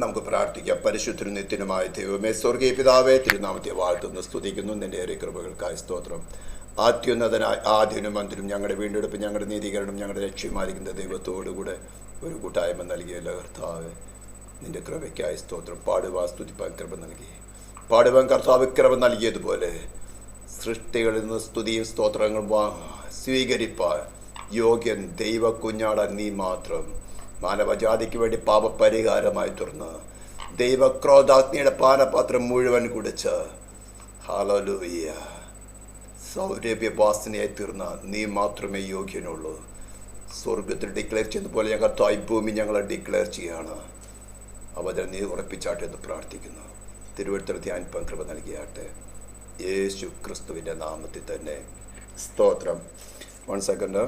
നമുക്ക് പ്രാർത്ഥിക്കാം. പരിശുദ്ധനും നിത്യനുമായ ദൈവമേ, സ്വർഗീയ പിതാവേ, തിരുനാമത്തെ വാഴ്ത്തുന്നു സ്തുതിക്കുന്നു. നിന്റെ ഏറെ കൃപകൾക്കായി സ്തോത്രം. അത്യുന്നതനായ ആദ്യനും അന്തിനും ഞങ്ങളുടെ വീണ്ടെടുപ്പ്, ഞങ്ങളുടെ നീതീകരണം, ഞങ്ങളുടെ ലക്ഷ്യമായിരിക്കുന്ന ദൈവത്തോടുകൂടെ ഒരു കൂട്ടായ്മ നൽകിയല്ല കർത്താവ്. നിന്റെ കൃപയ്ക്കായി സ്തോത്രം. പാടുവാൻ സ്തുതിപ്പാൻ കൃപ നൽകി, പാടുവാൻ കർത്താവ് കൃപ നൽകിയതുപോലെ സൃഷ്ടികളിൽ നിന്ന് സ്തുതിയും സ്തോത്രങ്ങളും സ്വീകരിപ്പാൻ യോഗ്യൻ ദൈവ കുഞ്ഞാടാൻ നീ മാത്രം. മാനവജാതിക്ക് വേണ്ടി പാപപരിഹാരമായി തുറന്ന് ദൈവക്രോധാഗ്നിയുടെ പാനപാത്രം മുഴുവൻ കുടിച്ച് ഹല്ലേലൂയ സൗരഭ്യവാസനയായി തീർന്ന നീ മാത്രമേ യോഗ്യനുള്ളൂ. സ്വർഗത്തിൽ ഡിക്ലെയർ ചെയ്തതുപോലെ ഞങ്ങൾ തായ് ഭൂമി ഞങ്ങളെ ഡിക്ലെയർ ചെയ്യാണ്. അവരെ നീ ഉറപ്പിച്ചാട്ടെ എന്ന് പ്രാർത്ഥിക്കുന്നു. തിരുവഴുത്തിൽ ധ്യാനിപ്പാൻ കൃപ നൽകിയാട്ടെ, യേശു ക്രിസ്തുവിൻ്റെ നാമത്തിൽ തന്നെ സ്തോത്രം. 1 സെക്കൻഡ്,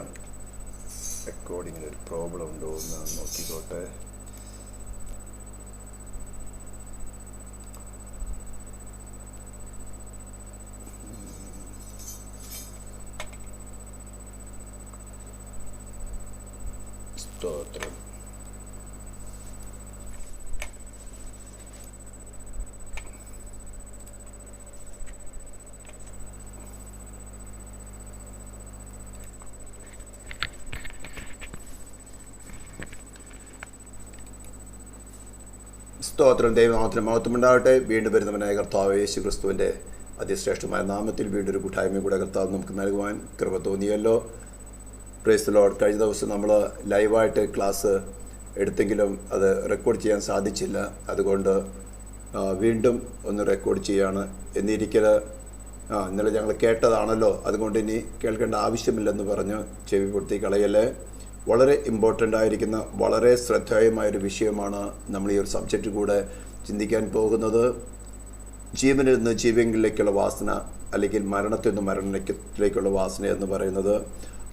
റെക്കോർഡിങ്ങിന് ഒരു പ്രോബ്ലം ഉണ്ടോ എന്ന് നോക്കിക്കോട്ടെ. സ്തോത്രം. സ്തോത്രം. ദൈവനാമത്തിന് മഹത്വമുണ്ടാകട്ടെ. വീണ്ടും വരുന്നവനായ കർത്താവ് യേശു ക്രിസ്തുവിൻ്റെ അതിശ്രേഷ്ഠമായ നാമത്തിൽ വീണ്ടും ഒരു കൂട്ടായ്മ കൂടെ കർത്താവ് നമുക്ക് നൽകുവാൻ കൃപ തോന്നിയല്ലോ. Praise the Lord. കഴിഞ്ഞ ദിവസം നമ്മൾ ലൈവായിട്ട് ക്ലാസ് എടുത്തെങ്കിലും അത് റെക്കോർഡ് ചെയ്യാൻ സാധിച്ചില്ല. അതുകൊണ്ട് വീണ്ടും ഒന്ന് റെക്കോർഡ് ചെയ്യുകയാണ്. എന്നിരിക്കൽ ഇന്നലെ ഞങ്ങൾ കേട്ടതാണല്ലോ, അതുകൊണ്ട് ഇനി കേൾക്കേണ്ട ആവശ്യമില്ലെന്ന് പറഞ്ഞ് ചെവി പൊട്ടി കളയല്ലേ. വളരെ ഇമ്പോർട്ടൻ്റ് ആയിരിക്കുന്ന വളരെ ശ്രദ്ധേയമായൊരു വിഷയമാണ് നമ്മൾ ഈ ഒരു സബ്ജക്റ്റ് കൂടെ ചിന്തിക്കാൻ പോകുന്നത്. ജീവനിൽ നിന്ന് ജീവനിലേക്കുള്ള വാസന, അല്ലെങ്കിൽ മരണത്തിൽ നിന്ന് മരണത്തിലേക്കുള്ള വാസന എന്ന് പറയുന്നത്.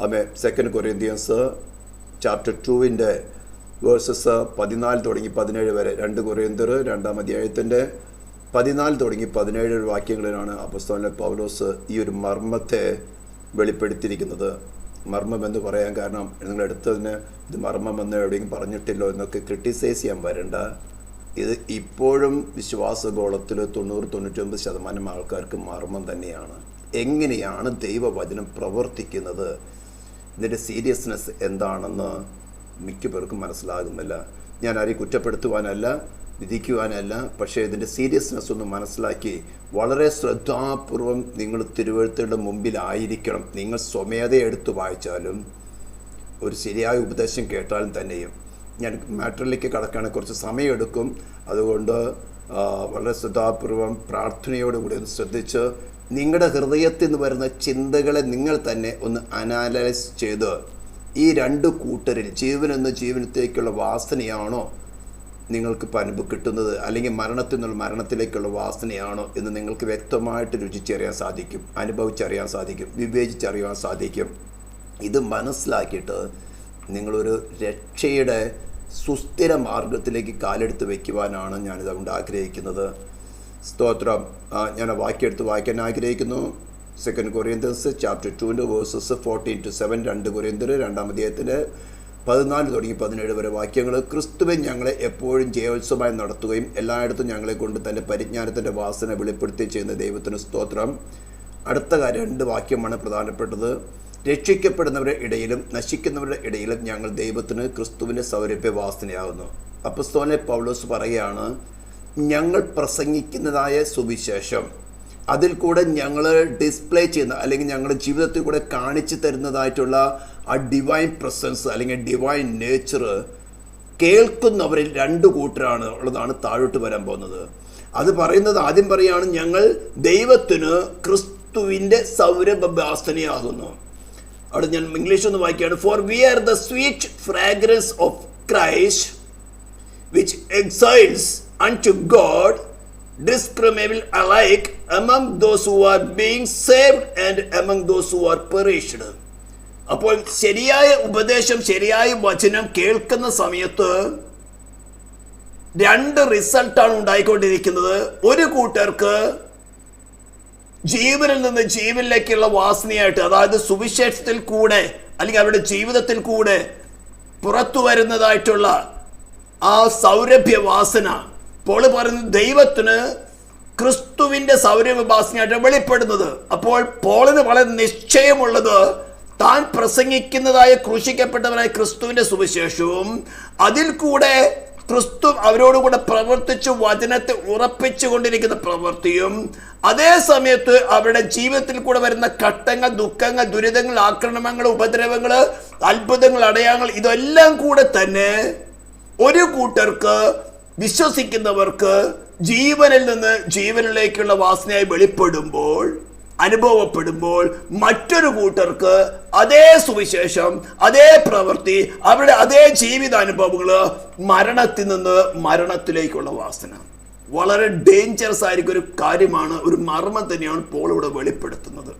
ആമേ. 2 കൊറിന്ത്യൻസ് ചാപ്റ്റർ 2 വേഴ്സസ് 14 തുടങ്ങി 17 വരെ, 2 കൊറിന്ത്യർ 2-ാം അധ്യായത്തിൻ്റെ 14 തുടങ്ങി 17 വാക്യങ്ങളിലാണ് അപ്പോസ്തലൻ പൗലോസ് ഈ ഒരു മർമ്മത്തെ വെളിപ്പെടുത്തിയിരിക്കുന്നത്. മർമ്മം എന്ന് പറയാൻ കാരണം നിങ്ങളെടുത്തതിന് ഇത് മർമ്മമെന്ന് എവിടെയും പറഞ്ഞിട്ടില്ലോ എന്നൊക്കെ ക്രിട്ടിസൈസ് ചെയ്യാൻ വരണ്ട. ഇത് ഇപ്പോഴും വിശ്വാസഗോളത്തിൽ 90-99% ആൾക്കാർക്ക് മർമ്മം തന്നെയാണ്. എങ്ങനെയാണ് ദൈവവചനം പ്രവർത്തിക്കുന്നത്, ഇതിൻ്റെ സീരിയസ്നെസ് എന്താണെന്ന് മിക്ക പേർക്കും മനസ്സിലാകുന്നില്ല. ഞാൻ ആരെയും കുറ്റപ്പെടുത്തുവാനല്ല, വിധിക്കുവാനല്ല, പക്ഷേ ഇതിൻ്റെ സീരിയസ്നെസ് ഒന്ന് മനസ്സിലാക്കി വളരെ ശ്രദ്ധാപൂർവം നിങ്ങൾ തിരുവഴുത്തുകളുടെ മുമ്പിലായിരിക്കണം. നിങ്ങൾ സ്വമേധയെ എടുത്ത് വായിച്ചാലും ഒരു ശരിയായ ഉപദേശം കേട്ടാലും തന്നെയും. ഞാൻ മാറ്ററിലേക്ക് കടക്കുകയാണെങ്കിൽ കുറച്ച് സമയമെടുക്കും. അതുകൊണ്ട് വളരെ ശ്രദ്ധാപൂർവം പ്രാർത്ഥനയോടുകൂടി ഒന്ന് ശ്രദ്ധിച്ച് നിങ്ങളുടെ ഹൃദയത്തിൽ നിന്ന് വരുന്ന ചിന്തകളെ നിങ്ങൾ തന്നെ ഒന്ന് അനാലൈസ് ചെയ്ത് ഈ 2 കൂട്ടരിൽ ജീവനെന്ന ജീവനത്തേക്കുള്ള വാസനയാണോ നിങ്ങൾക്ക് അനുഭവം കിട്ടുന്നത്, അല്ലെങ്കിൽ മരണത്തിൽ നിന്നുള്ള മരണത്തിലേക്കുള്ള വാസനയാണോ എന്ന് നിങ്ങൾക്ക് വ്യക്തമായിട്ട് രുചിച്ചറിയാൻ സാധിക്കും, അനുഭവിച്ചറിയാൻ സാധിക്കും, വിവേചിച്ചറിയാൻ സാധിക്കും. ഇത് മനസ്സിലാക്കിയിട്ട് നിങ്ങളൊരു രക്ഷയുടെ സുസ്ഥിര മാർഗത്തിലേക്ക് കാലെടുത്ത് വയ്ക്കുവാനാണ് ഞാനിതുകൊണ്ട് ആഗ്രഹിക്കുന്നത്. സ്തോത്രം. ഞാൻ ആ വാക്യെടുത്ത് വായിക്കാൻ ആഗ്രഹിക്കുന്നു. 2 കൊറിന്ത്യൻസ് ചാപ്റ്റർ 2 വേഴ്സസ് 14-7, 2 കൊരിന്ത്യർ 2-ാം അധ്യായത്തിൻ്റെ 14 തുടങ്ങി 17 വരെ വാക്യങ്ങൾ. ക്രിസ്തുവിൻ ഞങ്ങളെ എപ്പോഴും ജയോത്സവമായി നടത്തുകയും എല്ലായിടത്തും ഞങ്ങളെ കൊണ്ട് തൻ്റെ പരിജ്ഞാനത്തിൻ്റെ വാസന വെളിപ്പെടുത്തി ചെയ്യുന്ന ദൈവത്തിന് സ്തോത്രം. അടുത്ത 2 വാക്യമാണ് പ്രധാനപ്പെട്ടത്. രക്ഷിക്കപ്പെടുന്നവരുടെ ഇടയിലും നശിക്കുന്നവരുടെ ഇടയിലും ഞങ്ങൾ ദൈവത്തിന് ക്രിസ്തുവിൻ്റെ സൗരഭ്യ വാസനയാകുന്നു. അപ്പോസ്തലൻ പൗലോസ് പറയുകയാണ്, ഞങ്ങൾ പ്രസംഗിക്കുന്നതായ സുവിശേഷം, അതിൽ കൂടെ ഞങ്ങൾ ഡിസ്പ്ലേ ചെയ്യുന്ന, അല്ലെങ്കിൽ ഞങ്ങളുടെ ജീവിതത്തിൽ കൂടെ കാണിച്ചു തരുന്നതായിട്ടുള്ള ആ ഡിവൈൻ പ്രസൻസ് അല്ലെങ്കിൽ ഡിവൈൻ നേച്ചർ കേൾക്കുന്നവരിൽ 2 കൂട്ടരാണ് ഉള്ളതാണ് താഴോട്ട് വരാൻ പോകുന്നത്. അത് പറയുന്നത് ആദ്യം പറയുകയാണ്, ഞങ്ങൾ ദൈവത്തിന് ക്രിസ്തുവിൻ്റെ സൗരഭ്യവാസനയാകുന്നു. അവിടെ ഞാൻ ഇംഗ്ലീഷ് ഒന്ന് വായിക്കുകയാണ്. For we are the sweet fragrance of Christ which exiles unto God, discriminable alike among those who are being saved and among those who are perished. അപ്പോൾ ശരിയായ ഉപദേശം, ശരിയായ വചനം കേൾക്കുന്ന സമയത്ത് 2 റിസൾട്ടാണ് ഉണ്ടായിക്കൊണ്ടിരിക്കുന്നത്. ഒരു കൂട്ടർക്ക് ജീവനിൽ നിന്ന് ജീവനിലേക്കുള്ള വാസനയായിട്ട്, അതായത് സുവിശേഷത്തിൽ കൂടെ അല്ലെങ്കിൽ അവരുടെ ജീവിതത്തിൽ കൂടെ പുറത്തു വരുന്നതായിട്ടുള്ള ആ സൗരഭ്യവാസന പോൾ പറയുന്നത് ദൈവത്തിന് ക്രിസ്തുവിന്റെ സൗരഭ്യവാസനയായിട്ട് വെളിപ്പെടുന്നത്. അപ്പോൾ പോളിന് വളരെ നിശ്ചയമുള്ളത് താൻ പ്രസംഗിക്കുന്നതായ ക്രൂശിക്കപ്പെട്ടവനായ ക്രിസ്തുവിന്റെ സുവിശേഷവും അതിൽ കൂടെ ക്രിസ്തു അവരോടുകൂടെ പ്രവർത്തിച്ചു വചനത്തെ ഉറപ്പിച്ചു കൊണ്ടിരിക്കുന്ന പ്രവൃത്തിയും അതേ സമയത്ത് അവരുടെ ജീവിതത്തിൽ കൂടെ വരുന്ന ഘട്ടങ്ങൾ, ദുഃഖങ്ങൾ, ദുരിതങ്ങൾ, ആക്രമണങ്ങൾ, ഉപദ്രവങ്ങൾ, അത്ഭുതങ്ങൾ, അടയാളങ്ങൾ, ഇതെല്ലാം കൂടെ തന്നെ ഒരു കൂട്ടർക്ക്, വിശ്വസിക്കുന്നവർക്ക് ജീവനിൽ നിന്ന് ജീവനിലേക്കുള്ള വാസനയായി വെളിപ്പെടുമ്പോൾ, അനുഭവപ്പെടുമ്പോൾ, മറ്റൊരു കൂട്ടർക്ക് അതേ സുവിശേഷം, അതേ പ്രവൃത്തി, അവരുടെ അതേ ജീവിതാനുഭവങ്ങള് മരണത്തിൽ നിന്ന് മരണത്തിലേക്കുള്ള വാസന. വളരെ ഡേഞ്ചറസ് ആയിരിക്കും ഒരു കാര്യമാണ്, ഒരു മർമ്മം തന്നെയാണ് പോൾ ഇവിടെ വെളിപ്പെടുത്തുന്നത്.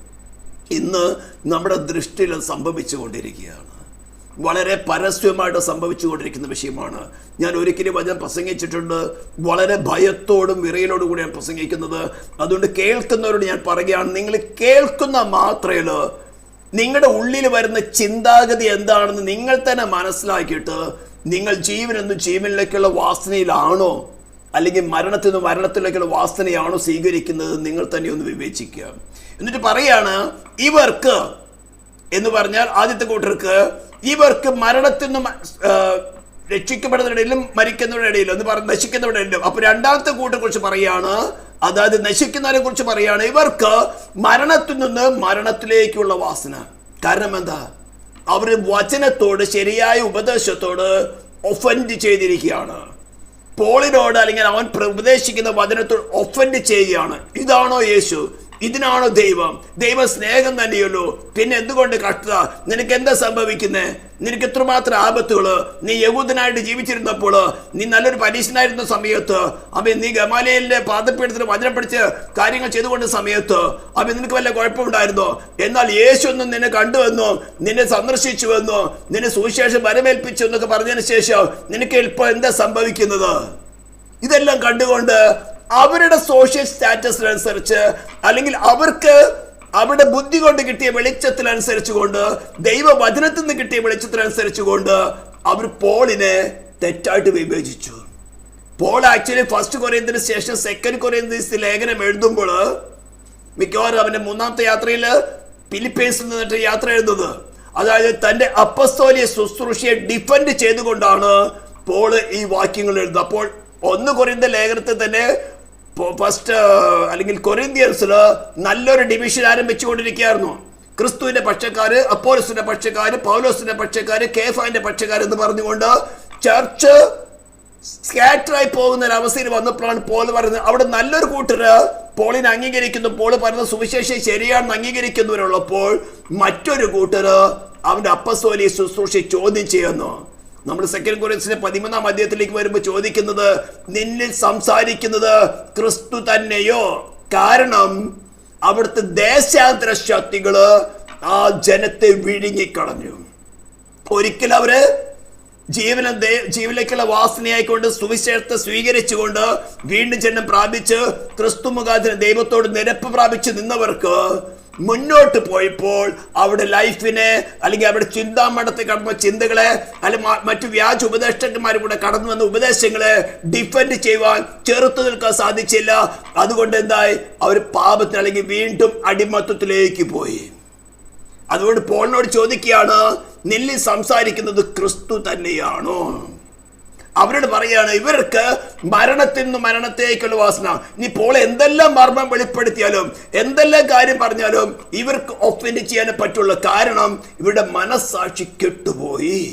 ഇന്ന് നമ്മുടെ ദൃഷ്ടിയിൽ സംഭവിച്ചു കൊണ്ടിരിക്കുകയാണ്. വളരെ പരസ്യമായിട്ട് സംഭവിച്ചുകൊണ്ടിരിക്കുന്ന വിഷയമാണ്. ഞാൻ ഒരിക്കലും വചനം പ്രസംഗിച്ചിട്ടുണ്ട്. വളരെ ഭയത്തോടും വിറയലോടും കൂടിയാണ് പ്രസംഗിക്കുന്നത്. അതുകൊണ്ട് കേൾക്കുന്നവരോട് ഞാൻ പറയുകയാണ്, നിങ്ങൾ കേൾക്കുന്ന മാത്രയിൽ നിങ്ങളുടെ ഉള്ളിൽ വരുന്ന ചിന്താഗതി എന്താണെന്ന് നിങ്ങൾ തന്നെ മനസ്സിലാക്കിയിട്ട് നിങ്ങൾ ജീവനെന്നും ജീവനിലേക്കുള്ള വാസനയിലാണോ അല്ലെങ്കിൽ മരണത്തിൽ നിന്ന് മരണത്തിലേക്കുള്ള വാസനയാണോ സ്വീകരിക്കുന്നത് നിങ്ങൾ തന്നെ ഒന്ന് വിവേചിക്കുക. എന്നിട്ട് പറയാണ്, ഇവർക്ക് എന്ന് പറഞ്ഞാൽ ആദ്യത്തെ കൂട്ടർക്ക്, ഇവർക്ക് മരണത്തിൽ നിന്നും രക്ഷിക്കപ്പെടുന്നവരുടെ ഇടയിലും മരിക്കുന്നവരുടെ ഇടയിലും എന്ന് പറഞ്ഞ് നശിക്കുന്നവരുടെ ഇടയിലും. അപ്പൊ രണ്ടാമത്തെ കൂട്ടരെ കുറിച്ച് പറയാണ്, അതായത് നശിക്കുന്നവരെ കുറിച്ച് പറയാണ്, ഇവർക്ക് മരണത്തിൽ നിന്ന് മരണത്തിലേക്കുള്ള വാസന. കാരണം എന്താ? അവർ വചനത്തോട്, ശരിയായ ഉപദേശത്തോട് ഒഫൻഡ് ചെയ്തിരിക്കുകയാണ്. പോളിനോട് അല്ലെങ്കിൽ അവൻ ഉപദേശിക്കുന്ന വചനത്തോട് ഒഫൻഡ് ചെയ്യുകയാണ്. ഇതാണോ യേശു? ഇതിനാണോ ദൈവം? ദൈവ സ്നേഹം തന്നെയല്ലോ, പിന്നെ എന്തുകൊണ്ട് കഷ്ടത? നിനക്ക് എന്താ സംഭവിക്കുന്നേ? നിനക്ക് എത്രമാത്രം ആപത്തുകള്? നീ യഹൂദനായിട്ട് ജീവിച്ചിരുന്നപ്പോൾ, നീ നല്ലൊരു പരീക്ഷനായിരുന്ന സമയത്ത്, അപ്പൊ നീ ഗമാലയിലെ പാദപീഠത്തിന് വചനം പഠിച്ച് കാര്യങ്ങൾ ചെയ്തുകൊണ്ട സമയത്ത് അപ്പൊ നിനക്ക് വല്ല കുഴപ്പമുണ്ടായിരുന്നോ? എന്നാൽ യേശു ഒന്നും നിന്നെ കണ്ടുവന്നോ, നിന്നെ സന്ദർശിച്ചുവെന്നോ, നിന്നെ സുവിശേഷം വരമേൽപ്പിച്ചു എന്നൊക്കെ പറഞ്ഞതിന് ശേഷം നിനക്ക് ഇപ്പോൾ എന്താ സംഭവിക്കുന്നത്? ഇതെല്ലാം കണ്ടുകൊണ്ട് അവരുടെ സോഷ്യൽ സ്റ്റാറ്റസിനനുസരിച്ച് അല്ലെങ്കിൽ അവർക്ക് അവരുടെ ബുദ്ധി കൊണ്ട് കിട്ടിയ വെളിച്ചത്തിനനുസരിച്ച് കൊണ്ട്, ദൈവവചനത്തിൽ നിന്ന് കിട്ടിയ വെളിച്ചത്തിനനുസരിച്ച് കൊണ്ട് അവർ പോളിനെ തെറ്റായിട്ട് വിവേചിച്ചു. പോൾ ആക്ച്വലി ഫസ്റ്റ് കൊറിന്ത്യന് ശേഷം സെക്കൻഡ് കൊറിന്ത്യൻസ് ലേഖനം എഴുതുമ്പോൾ മിക്കവാറും അവന്റെ മൂന്നാമത്തെ യാത്രയിൽ ഫിലിപ്പീൻസിൽ നിന്നിട്ട് യാത്ര എഴുതുന്നത്, അതായത് തന്റെ അപ്പസ്തോലിക ശുശ്രൂഷയെ ഡിഫെൻഡ് ചെയ്തുകൊണ്ടാണ് പോള് ഈ വാക്യങ്ങൾ എഴുതുന്നത്. അപ്പോൾ 1 കൊരിന്ത്യർ ലേഖനത്തിൽ തന്നെ ഫസ്റ്റ് അല്ലെങ്കിൽ കൊരിന്ത്യൻസില് നല്ലൊരു ഡിവിഷൻ ആരംഭിച്ചുകൊണ്ടിരിക്കുകയായിരുന്നു. ക്രിസ്തുവിന്റെ പക്ഷക്കാര്, അപ്പോലോസിന്റെ പക്ഷക്കാര്, പൗലോസിന്റെ പക്ഷക്കാര്, കേഫാന്റെ പക്ഷക്കാര് എന്ന് പറഞ്ഞുകൊണ്ട് ചർച്ച് സ്കാറ്ററായി പോകുന്ന ഒരു അവസ്ഥയിൽ വന്നപ്പോഴാണ് പോൾ പറയുന്നത്, അവിടെ നല്ലൊരു കൂട്ടര് പോളിനെ അംഗീകരിക്കുന്നു, പോൾ പറയുന്ന സുവിശേഷം ശരിയാണെന്ന് അംഗീകരിക്കുന്നവരുള്ളപ്പോൾ മറ്റൊരു കൂട്ടര് അവന്റെ അപ്പസ്തോലിക ശുശ്രൂഷ ചോദ്യം ചെയ്യുന്നു. നമ്മൾ സെക്കൻഡ് കൊരിന്ത്യൻസിന്റെ 13-ാം അധ്യായത്തിലേക്ക് വരുമ്പോൾ ചോദിക്കുന്നത്, നിന്നിൽ സംസാരിക്കുന്നത് ക്രിസ്തു തന്നെയോ? കാരണം അവിടുത്തെ ദേശാന്തര ശക്തികള് ആ ജനത്തെ വിഴുങ്ങിക്കളഞ്ഞു. ഒരിക്കലും അവര് ജീവനിലേക്കുള്ള വാസനയായിക്കൊണ്ട് സുവിശേഷത്തെ സ്വീകരിച്ചുകൊണ്ട് വീണ്ടും ജന്മം പ്രാപിച്ച് ക്രിസ്തു മുഖാന്തരം ദൈവത്തോട് നിരപ്പ് പ്രാപിച്ച് നിന്നവർക്ക് മുന്നോട്ട് പോയപ്പോൾ അവിടെ ലൈഫിനെ അല്ലെങ്കിൽ അവിടെ ചിന്താമണ്ഡലത്തിൽ കടന്ന ചിന്തകളെ അല്ലെങ്കിൽ മറ്റു വ്യാജ ഉപദേഷ്ടന്മാരും കൂടെ കടന്നു വന്ന ഉപദേശങ്ങളെ ഡിഫെൻഡ് ചെയ്യുവാൻ, ചെറുത്തു നിൽക്കാൻ സാധിച്ചില്ല. അതുകൊണ്ട് എന്തായി? അവർ പാപത്തിന് അല്ലെങ്കിൽ വീണ്ടും അടിമത്വത്തിലേക്ക് പോയി. അതുകൊണ്ട് പോളിനോട് ചോദിക്കുകയാണ്, നിന്നിൽ സംസാരിക്കുന്നത് ക്രിസ്തു തന്നെയാണോ? അവരോട് പറയാണ്, ഇവർക്ക് മരണത്തിൽ നിന്ന് മരണത്തേക്കുള്ള വാസന. ഇനി പോൾ എന്തെല്ലാം മർമ്മം വെളിപ്പെടുത്തിയാലും എന്തെല്ലാം കാര്യം പറഞ്ഞാലും ഇവർക്ക് ഒഫൻഡ് ചെയ്യാനേ പറ്റുള്ളൂ. കാരണം ഇവരുടെ മനസ്സാക്ഷി കെട്ടുപോയി.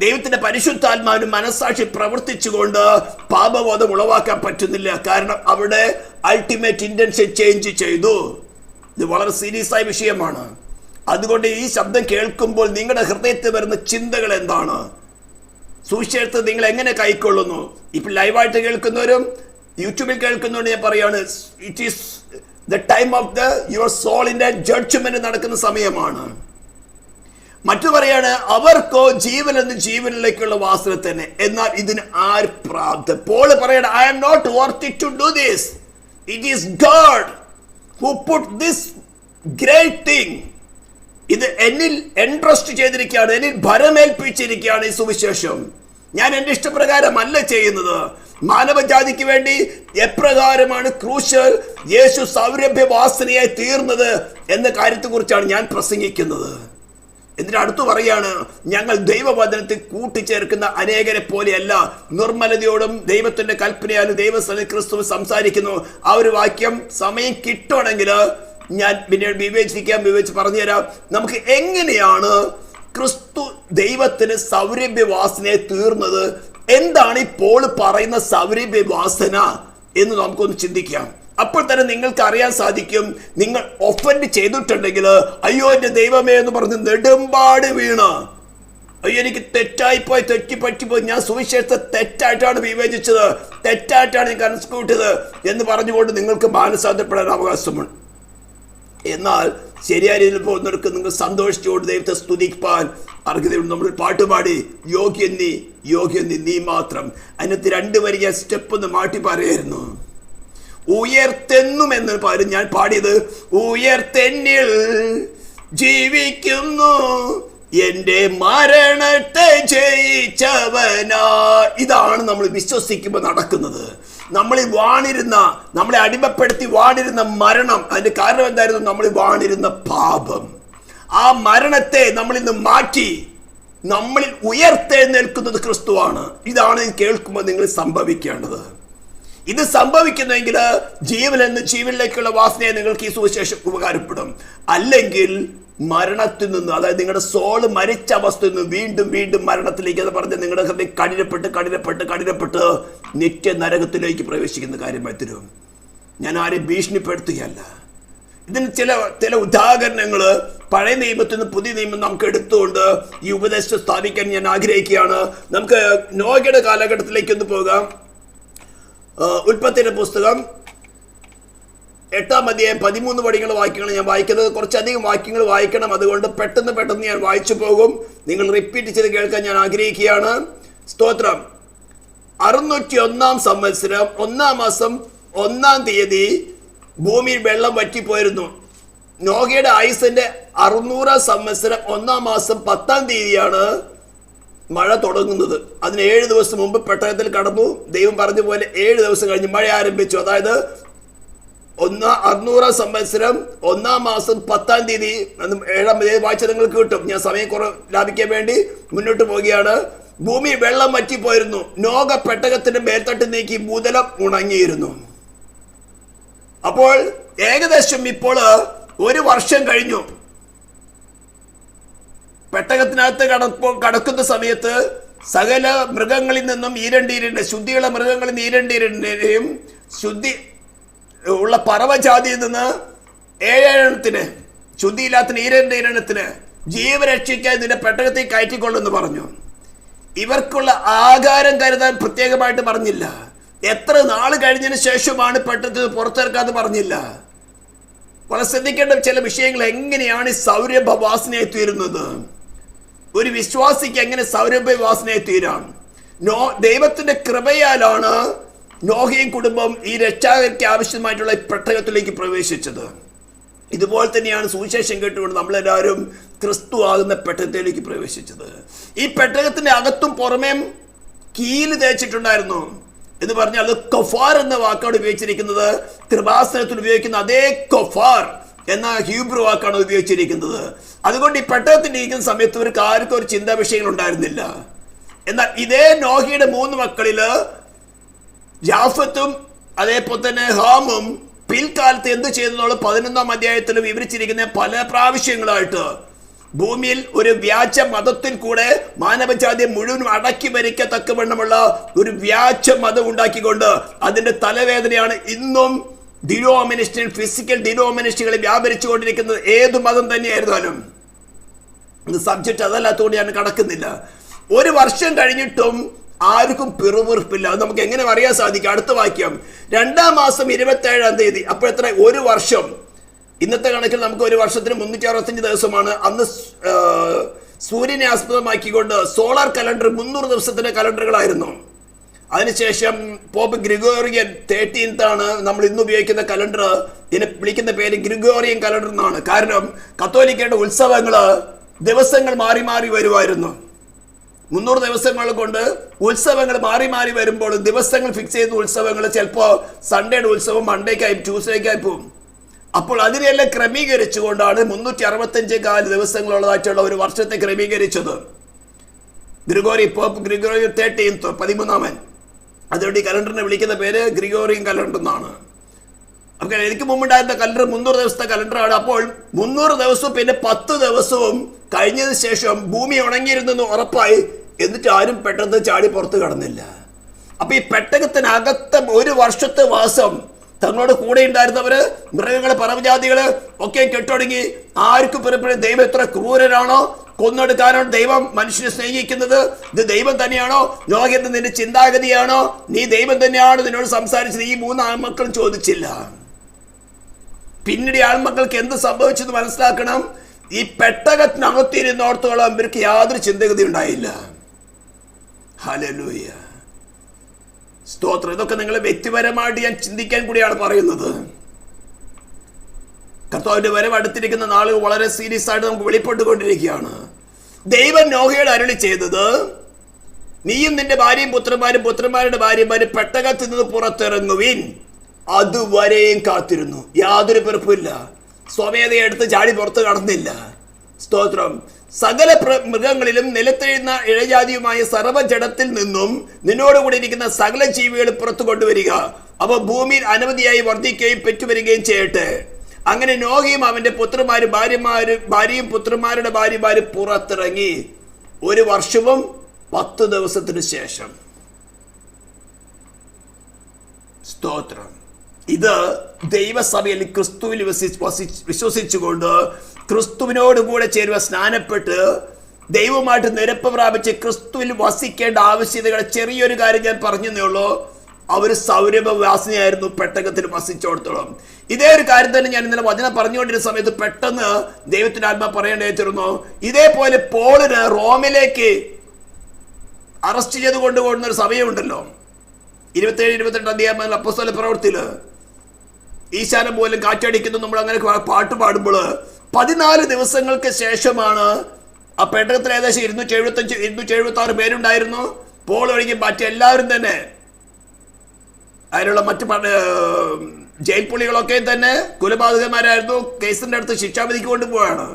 ദൈവത്തിന്റെ പരിശുദ്ധാത്മാവിന് മനസ്സാക്ഷി പ്രവർത്തിച്ചുകൊണ്ട് പാപബോധം ഉളവാക്കാൻ പറ്റുന്നില്ല. കാരണം അവിടെ അൾട്ടിമേറ്റ് ഇന്റൻഷൻ ചേഞ്ച് ചെയ്തു. ഇത് വളരെ സീരിയസ് ആയ വിഷയമാണ്. അതുകൊണ്ട് ഈ ശബ്ദം കേൾക്കുമ്പോൾ നിങ്ങളുടെ ഹൃദയത്തിൽ വരുന്ന ചിന്തകൾ എന്താണ്? സുവിശേഷത്തെ നിങ്ങൾ എങ്ങനെ കൈക്കൊള്ളുന്നു? ഇപ്പൊ ലൈവായിട്ട് കേൾക്കുന്നവരും യൂട്യൂബിൽ കേൾക്കുന്നവരും ഞാൻ പറയാണ്, it is the time of your സോളിന്റെ ജഡ്ജ്മെന്റ് നടക്കുന്ന സമയമാണ്. മറ്റു പറയാണ്, അവർക്കോ ജീവനെന്ന് ജീവനിലേക്കുള്ള വാസന തന്നെ. എന്നാൽ ഇതിന് ആര് പ്രാപ്തൻ? പോൾ പറയാണ്, I am not worthy to do this. It is God who put this great thing. ഇത് എന്നിൽ എൻട്രസ്റ്റ് ചെയ്തിരിക്കുകയാണ്, എന്നിൽ ഭരമേൽപ്പിച്ചിരിക്കുകയാണ് ഈ സുവിശേഷം. ഞാൻ എൻ്റെ ഇഷ്ടപ്രകാരമല്ല ചെയ്യുന്നത്. മാനവജാതിക്ക് വേണ്ടി എപ്രകാരമാണ് ക്രൂശിൽ യേശു സൗരഭ്യവാസനയായി തീർന്നത് എന്ന കാര്യത്തെക്കുറിച്ചാണ് ഞാൻ പ്രസംഗിക്കുന്നത്. എന്നിട്ട് അടുത്തു പറയാണ്, ഞങ്ങൾ ദൈവവചനത്തിൽ കൂട്ടിച്ചേർക്കുന്ന അനേകരെ പോലെയല്ല, നിർമ്മലതയോടും ദൈവത്തിന്റെ കൽപ്പനയാലും ദൈവസ്ഥ ക്രിസ്തു സംസാരിക്കുന്നു. ആ ഒരു വാക്യം സമയം കിട്ടുവാണെങ്കിൽ ഞാൻ പിന്നീട് വിവേചിച്ച് പറഞ്ഞുതരാം. നമുക്ക് എങ്ങനെയാണ് ക്രിസ്തു ദൈവത്തിന് സൗരഭ്യവാസനയെ തീർന്നത്, എന്താണ് ഇപ്പോൾ പറയുന്ന സൗരഭ്യവാസന എന്ന് നമുക്കൊന്ന് ചിന്തിക്കാം. അപ്പോൾ തന്നെ നിങ്ങൾക്ക് അറിയാൻ സാധിക്കും, നിങ്ങൾ ഒഫൻഡ് ചെയ്തിട്ടുണ്ടെങ്കിൽ അയ്യോ എൻ്റെ ദൈവമേ എന്ന് പറഞ്ഞ് നെടുമ്പാട് വീണ്, അയ്യോ എനിക്ക് തെറ്റായിപ്പോയി, തെറ്റിപ്പറ്റിപ്പോയി, ഞാൻ സുവിശേഷത്തെ തെറ്റായിട്ടാണ് വിവേചിച്ചത്, തെറ്റായിട്ടാണ് ഞാൻ കൺസ്ക്യൂട്ടത് എന്ന് പറഞ്ഞുകൊണ്ട് നിങ്ങൾക്ക് മാനസാന്തരപ്പെടാൻ അവകാശമുണ്ട്. എന്നാൽ ശരിയായ രീതിയിൽ പോകുന്നവർക്ക് നിങ്ങൾ സന്തോഷിച്ചുകൊണ്ട് ദൈവത്തെ സ്തുതിപ്പാൻ അർഹതയുണ്ട്. നമ്മൾ പാട്ടുപാടി, യോഗ്യൻ നീ, യോഗ്യൻ നീ, നീ മാത്രം. അതിനകത്ത് 2 വരി ഞാൻ സ്റ്റെപ്പ് ഒന്ന് മാറ്റി പറയായിരുന്നു. ഉയർത്തെന്നും എന്ന് പാടും ഞാൻ പാടിയത്, ഉയർത്തെന്നിൽ ജീവിക്കുന്നു എന്റെ മരണത്തെ ജയിച്ചവനാ. ഇതാണ് നമ്മൾ വിശ്വസിക്കുമ്പോൾ നടക്കുന്നത്. നമ്മളീ വാണിരുന്ന, നമ്മളെ അടിമപ്പെടുത്തി വാണിരുന്ന മരണം, അതിന്റെ കാരണം എന്തായിരുന്നു? നമ്മൾ വാണിരുന്ന പാപം. ആ മരണത്തെ നമ്മൾ ഇന്ന് മാറ്റി നമ്മളിൽ ഉയർത്തെഴുന്നേൽക്കുന്നത് ക്രിസ്തുവാണ്. ഇതാണ് കേൾക്കുമ്പോൾ നിങ്ങൾ സംഭവിക്കേണ്ടത്. ഇത് സംഭവിക്കുന്നെങ്കിൽ ജീവനിലേക്കുള്ള വാസനയെ നിങ്ങൾക്ക് ഈ സുവിശേഷം ഉപകാരപ്പെടും. അല്ലെങ്കിൽ മരണത്തിൽ നിന്ന്, അതായത് നിങ്ങളുടെ സോള് മരിച്ച അവസ്ഥയിൽ നിന്ന് വീണ്ടും വീണ്ടും മരണത്തിലേക്ക് എന്ന് പറഞ്ഞ് നിങ്ങളുടെ ഹൃദയം കഠിനപ്പെട്ട് നിത്യ നരകത്തിലേക്ക് പ്രവേശിക്കുന്ന കാര്യമായി തരും. ഞാൻ ആരെയും ഭീഷണിപ്പെടുത്തുകയല്ല. ഇതിന് ചില ഉദാഹരണങ്ങൾ പഴയ നിയമത്തിൽ നിന്ന് പുതിയ നിയമം നമുക്ക് എടുത്തുകൊണ്ട് ഈ ഉപദേശം സ്ഥാപിക്കാൻ ഞാൻ ആഗ്രഹിക്കുകയാണ്. നമുക്ക് നോഹയുടെ കാലഘട്ടത്തിലേക്ക് ഒന്ന് പോകാം. ഉൽപ്പത്തിയുടെ പുസ്തകം 8-ാം അധ്യായം 13 പടിയുള്ള വാക്യങ്ങൾ ഞാൻ വായിക്കുന്നത്. കുറച്ചധികം വാക്യങ്ങൾ വായിക്കണം, അതുകൊണ്ട് പെട്ടെന്ന് ഞാൻ വായിച്ചു പോകും. നിങ്ങൾ റിപ്പീറ്റ് ചെയ്ത് കേൾക്കാൻ ഞാൻ ആഗ്രഹിക്കുകയാണ്. സ്തോത്രം. 601 സംവത്സരം 1-ാം മാസം 1-ാം തീയതി ഭൂമിയിൽ വെള്ളം വറ്റിപ്പോയിരുന്നു. നോഹയുടെ ആയുസിന്റെ 600 സംവത്സരം 1-ാം മാസം 10-ാം തീയതിയാണ് മഴ തുടങ്ങുന്നത്. അതിന് 7 ദിവസം മുമ്പ് പെട്ടകത്തിൽ കടന്നു. ദൈവം പറഞ്ഞ പോലെ 7 ദിവസം കഴിഞ്ഞ് മഴ ആരംഭിച്ചു. അതായത് 600 സംവത്സരം 1-ാം മാസം 10-ാം തീയതി 7-ാം തീയതി വായിച്ച നിങ്ങൾക്ക് കിട്ടും. ഞാൻ സമയം ലാഭിക്കാൻ വേണ്ടി മുന്നോട്ട് പോവുകയാണ്. ഭൂമി വെള്ളം വറ്റിപ്പോയിരുന്നു. നോഹ പെട്ടകത്തിന്റെ മേൽത്തട്ട് നീക്കി ഭൂതലം ഉണങ്ങിയിരുന്നു. അപ്പോൾ ഏകദേശം ഇപ്പോൾ 1 വർഷം കഴിഞ്ഞു. പെട്ടകത്തിനകത്ത് കടക്കുന്ന സമയത്ത് സകല മൃഗങ്ങളിൽ നിന്നും ശുദ്ധിയുള്ള മൃഗങ്ങളിൽ നിന്ന് ശുദ്ധി ഉള്ള പറവജാതിയിൽ നിന്ന് 7 എണ്ണത്തിന്, ശുദ്ധിയില്ലാത്ത 2 എണ്ണത്തിന് ജീവരക്ഷിക്കാൻ ഇതിന്റെ പെട്ടകത്തിൽ കയറ്റിക്കൊള്ളെന്ന് പറഞ്ഞു. ഇവർക്കുള്ള ആഹാരം കരുതാൻ പ്രത്യേകമായിട്ട് പറഞ്ഞില്ല. എത്ര നാൾ കഴിഞ്ഞതിന് ശേഷമാണ് പെട്ടകത്തിൽ പുറത്തിറക്കാന്ന് പറഞ്ഞില്ല. വളരെ ശ്രദ്ധിക്കേണ്ട ചില വിഷയങ്ങൾ. എങ്ങനെയാണ് ഈ സൗരഭ്യവാസനയായി തീരുന്നത്? ഒരു വിശ്വാസിക്ക് എങ്ങനെ സൗരഭ്യവാസനയായി തീരാം? ദൈവത്തിന്റെ കൃപയാലാണ് നോഹയും കുടുംബം ഈ രക്ഷാകർക്ക് ആവശ്യമായിട്ടുള്ള പെട്ടകത്തിലേക്ക് പ്രവേശിച്ചത്. ഇതുപോലെ തന്നെയാണ് സുവിശേഷം കേട്ടുകൊണ്ട് നമ്മളെല്ലാവരും ക്രിസ്തു ആകുന്ന പെട്ടകത്തിലേക്ക് പ്രവേശിച്ചത്. ഈ പെട്ടകത്തിന്റെ അകത്തും പുറമേം കീല് തേച്ചിട്ടുണ്ടായിരുന്നു എന്ന് പറഞ്ഞാൽ അത് കൊഫാർ എന്ന വാക്കാണ് ഉപയോഗിച്ചിരിക്കുന്നത്. കൃപാസനത്തിൽ ഉപയോഗിക്കുന്ന അതേ കൊഫാർ എന്ന ഹീബ്രു വാക്കാണ് ഉപയോഗിച്ചിരിക്കുന്നത്. അതുകൊണ്ട് ഈ പെട്ടകത്തിൽ ഇരിക്കുന്ന സമയത്ത് ഇവർക്ക് ആർക്കും ഒരു ചിന്താ വിഷയങ്ങൾ ഉണ്ടായിരുന്നില്ല. എന്നാൽ ഇതേ നോഹയുടെ 3 മക്കളില് ജാഫത്തും അതേപോലെ തന്നെ ഹാമും പിൽക്കാലത്ത് എന്ത് ചെയ്തെന്നുള്ള 11-ാം അധ്യായത്തിൽ വിവരിച്ചിരിക്കുന്ന പല പ്രാവശ്യങ്ങളായിട്ട് ഭൂമിയിൽ ഒരു വ്യാജ മതത്തിൽ കൂടെ മാനവജാതിയെ മുഴുവനും അടക്കി ഭരിക്കത്തക്കവണ്ണമുള്ള ഒരു വ്യാജ മതം ഉണ്ടാക്കിക്കൊണ്ട് അതിന്റെ തലവേദനയാണ് ഇന്നും ഡിനോമിനേഷൻ, ഫിസിക്കൽ ഡിനോമിനേഷനുകളെ വ്യാപരിച്ചു കൊണ്ടിരിക്കുന്നത്. ഏതു മതം തന്നെയായിരുന്നാലും സബ്ജക്റ്റ് അതല്ലാത്തതുകൊണ്ട് ഞാൻ കടക്കുന്നില്ല. 1 വർഷം കഴിഞ്ഞിട്ടും ആർക്കും പിറുപിറുപ്പില്ല. അത് നമുക്ക് എങ്ങനെ അറിയാൻ സാധിക്കും? അടുത്ത വാക്യം 2-ാം മാസം 27-ാം തീയതി. അപ്പോൾ എത്ര? 1 വർഷം. ഇന്നത്തെ കണക്കിൽ നമുക്ക് 1 വർഷത്തിന് 365 ദിവസമാണ്. അന്ന് സൂര്യനെ ആസ്പദമാക്കിക്കൊണ്ട് സോളാർ കലണ്ടർ 300 ദിവസത്തിന്റെ കലണ്ടറുകളായിരുന്നു. അതിനുശേഷം പോപ്പ് ഗ്രിഗോറിയൻ 13th ആണ് നമ്മൾ ഇന്ന് ഉപയോഗിക്കുന്ന കലണ്ടർ. ഇതിനെ വിളിക്കുന്ന പേര് ഗ്രിഗോറിയൻ കലണ്ടർ എന്നാണ്. കാരണം കത്തോലിക്കയുടെ ഉത്സവങ്ങള് ദിവസങ്ങൾ മാറി മാറി വരുമായിരുന്നു. 300 ദിവസങ്ങൾ കൊണ്ട് ഉത്സവങ്ങൾ മാറി മാറി വരുമ്പോൾ ദിവസങ്ങൾ ഫിക്സ് ചെയ്ത ഉത്സവങ്ങൾ ചിലപ്പോൾ സൺഡേയുടെ ഉത്സവം മൺഡേക്കായി ട്യൂസ്ഡേക്കായി പോകും. അപ്പോൾ അതിനെല്ലാം ക്രമീകരിച്ചുകൊണ്ടാണ് 365 ദിവസങ്ങളുള്ളതായിട്ടുള്ള ഒരു വർഷത്തെ ക്രമീകരിച്ചത്. Gregory 13th 13ാമൻ. അതുകൊണ്ട് ഈ കലണ്ടറിനെ വിളിക്കുന്ന പേര് ഗ്രിഗോറിയൻ കലണ്ടർ എന്നാണ്. അപ്പോൾ എനിക്ക് മുമ്പുണ്ടായിരുന്ന കലണ്ടർ 300 ദിവസത്തെ കലണ്ടറാണ്. അപ്പോൾ 300 ദിവസവും പിന്നെ 10 ദിവസവും കഴിഞ്ഞതിന് ശേഷം ഭൂമി ഉണങ്ങിയിരുന്നെന്ന് ഉറപ്പായി. എന്നിട്ട് ആരും പെട്ടെന്ന് ചാടി പുറത്ത് കടന്നില്ല. അപ്പൊ ഈ പെട്ടകത്തിനകത്ത് ഒരു വർഷത്തെ വാസം തങ്ങളോട് കൂടെ ഉണ്ടായിരുന്നവര്, മൃഗങ്ങള്, പറവജാതികള് ഒക്കെ കെട്ടൊടുങ്ങി. ആർക്കും പിറപ്പിന് ദൈവം എത്ര ക്രൂരനാണോ, കൊന്നെടുക്കാനാണ് ദൈവം മനുഷ്യനെ സ്നേഹിക്കുന്നത്, ഇത് ദൈവം തന്നെയാണോ, ലോകത്ത് നിന്റെ ചിന്താഗതിയാണോ, നീ ദൈവം തന്നെയാണോ നിന്നോട് സംസാരിച്ചത്, ഈ 3 ആൺമക്കളും ചോദിച്ചില്ല. പിന്നീട് ആൺമക്കൾക്ക് എന്ത് സംഭവിച്ചെന്ന് മനസ്സിലാക്കണം. ഈ പെട്ടകത്തിനകത്തിരുന്നോടത്തോളം ഇവർക്ക് യാതൊരു ചിന്തഗതി ഉണ്ടായില്ല. ഹല്ലേലൂയ, സ്തോത്രം. ഇതൊക്കെ നിങ്ങൾ വ്യക്തിപരമായിട്ട് ഞാൻ ചിന്തിക്കാൻ കൂടിയാണ് പറയുന്നത്. കർത്താവിന്റെ വരവ് അടുത്തിരിക്കുന്ന നാളുകൾ വളരെ സീരിയസ് ആയിട്ട് നമുക്ക് വെളിപ്പെട്ടുകൊണ്ടിരിക്കുകയാണ്. ദൈവം നോഹയോട് അരുളി ചെയ്തത്, നീയും നിന്റെ ഭാര്യയും പുത്രന്മാരും പുത്രന്മാരുടെ ഭാര്യമാരും പെട്ടകത്തിൽ നിന്ന് പുറത്തിറങ്ങുവിൻ. അതുവരെയും കാത്തിരുന്നു. യാതൊരു പിറപ്പില്ല. സ്വമേധയെ എടുത്ത് ചാടി പുറത്ത് കടന്നില്ല. സ്തോത്രം. സകല മൃഗങ്ങളിലും നിലത്തെഴുന്ന ഇഴജാതിയുമായ സർവ്വജഡത്തിൽ നിന്നും നിന്നോടുകൂടി ഇരിക്കുന്ന സകല ജീവികൾ പുറത്തു കൊണ്ടുവരിക. അവ ഭൂമിയിൽ അനവധിയായി വർദ്ധിക്കുകയും പെറ്റുവരികയും ചെയ്യട്ടെ. അങ്ങനെ നോഹയും അവന്റെ പുത്രന്മാരും ഭാര്യയും പുത്രന്മാരുടെ ഭാര്യമാരും പുറത്തിറങ്ങി. 1 വർഷവും 10 ദിവസത്തിന് ശേഷം. സ്തോത്രം. ഇത് ദൈവസഭയിൽ ക്രിസ്തുവിൽ വിശ്വസിച്ചുകൊണ്ട് ക്രിസ്തുവിനോട് കൂടെ ചേരുവ സ്നാനപ്പെട്ട് ദൈവമായിട്ട് നിരപ്പ് പ്രാപിച്ച് ക്രിസ്തുവിൽ വസിക്കേണ്ട ആവശ്യതകളെ ചെറിയൊരു കാര്യം ഞാൻ പറഞ്ഞതേ ഉള്ളൂ. അവർ സൗരഭവാസിനിയായിരുന്നു പെട്ടകത്തിൽ വസിച്ചോടത്തോളം. ഇതേ ഒരു കാര്യം തന്നെ ഞാൻ ഇന്നലെ വചനം പറഞ്ഞുകൊണ്ടിരുന്ന സമയത്ത് പെട്ടെന്ന് ദൈവത്തിന്റെ ആത്മാ പറയേണ്ടിയിരുന്നു. ഇതേപോലെ പോളിന് റോമിലേക്ക് അറസ്റ്റ് ചെയ്ത് കൊണ്ടുപോകുന്ന ഒരു സമയമുണ്ടല്ലോ. 27-28 അധ്യായം അപ്പോസ്തല പ്രവൃത്തിയില് ഈശാനം പോലും കാറ്റടിക്കുന്നു. നമ്മൾ അങ്ങനെ പാട്ട് പാടുമ്പോൾ 14 ദിവസങ്ങൾക്ക് ശേഷമാണ് ആ പെട്ടകത്തിൽ ഏകദേശം 276 പേരുണ്ടായിരുന്നു. പോൾ ഒഴികെ മറ്റെല്ലാവരും തന്നെ, അതിലുള്ള മറ്റ് ജയിൽ പുള്ളികളൊക്കെ തന്നെ കൊലപാതകന്മാരായിരുന്നു. കേസിന്റെ അടുത്ത് ശിക്ഷാവിധിക്ക് കൊണ്ടുപോവാണ്.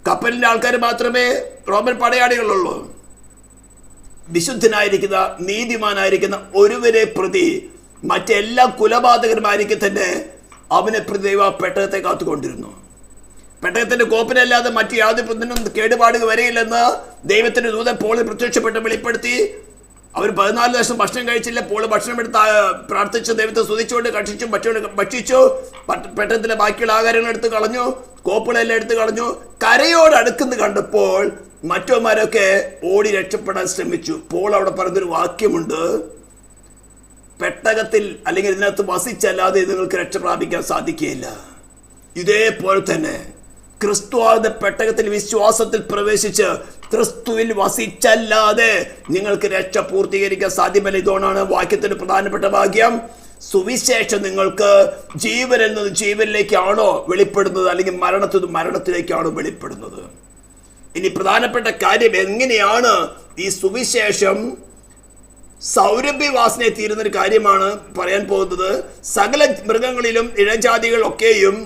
കപ്പലിന്റെ ആൾക്കാർ മാത്രമേ റോമൻ പടയാളികളുള്ളൂ. വിശുദ്ധനായിരിക്കുന്ന നീതിമാനായിരിക്കുന്ന ഒരുവരെ പ്രതി മറ്റെല്ലാ കൊലപാതകന്മാർക്ക് തന്നെ അവനെ പ്രതി ദൈവ പെട്ടകത്തെ കാത്തുകൊണ്ടിരുന്നു. പെട്ടകത്തിന്റെ കോപ്പിനല്ലാതെ മറ്റു യാതൊരു പ്രതിനും കേടുപാടുക വരെയില്ലെന്ന് ദൈവത്തിന്റെ ദൂതൻ പോളിൽ പ്രത്യക്ഷപ്പെട്ട് വെളിപ്പെടുത്തി. അവർ 14 ദിവസം ഭക്ഷണം കഴിച്ചില്ല. പോള് ഭക്ഷണം എടുത്ത് പ്രാർത്ഥിച്ച് ദൈവത്തെ സ്തുതിച്ചുകൊണ്ട് ഭക്ഷിച്ചു. പെട്ടകത്തിലെ ബാക്കിയുള്ള ആഹാരങ്ങൾ എടുത്ത് കളഞ്ഞു, കോപ്പുകളെല്ലാം എടുത്ത് കളഞ്ഞു. കരയോട് അടുക്കുന്ന കണ്ടപ്പോൾ മറ്റവന്മാരൊക്കെ ഓടി രക്ഷപ്പെടാൻ ശ്രമിച്ചു. പോൾ അവിടെ പറഞ്ഞൊരു വാക്യമുണ്ട്, പെട്ടകത്തിൽ അല്ലെങ്കിൽ ഇതിനകത്ത് വസിച്ചല്ലാതെ നിങ്ങൾക്ക് രക്ഷ പ്രാപിക്കാൻ സാധിക്കുകയില്ല. ഇതേപോലെ തന്നെ ക്രിസ്തുവാകുന്ന പെട്ടകത്തിൽ വിശ്വാസത്തിൽ പ്രവേശിച്ച് ക്രിസ്തുവിൽ വസിച്ചല്ലാതെ നിങ്ങൾക്ക് രക്ഷ പൂർത്തീകരിക്കാൻ സാധ്യമല്ല. ഇതുകൊണ്ടാണ് വാക്യത്തിന്റെ പ്രധാനപ്പെട്ട വാക്യം, സുവിശേഷം നിങ്ങൾക്ക് ജീവൻ എന്നത് ജീവനിലേക്കാണോ വെളിപ്പെടുന്നത്, അല്ലെങ്കിൽ മരണത്തിലേക്കാണോ വെളിപ്പെടുന്നത്? ഇനി പ്രധാനപ്പെട്ട കാര്യം, എങ്ങനെയാണ് ഈ സുവിശേഷം സൗരഭ്യവാസനയെ തീരുന്നൊരു കാര്യമാണ് പറയാൻ പോകുന്നത്. സകല മൃഗങ്ങളിലും ഇഴജാതികളൊക്കെയും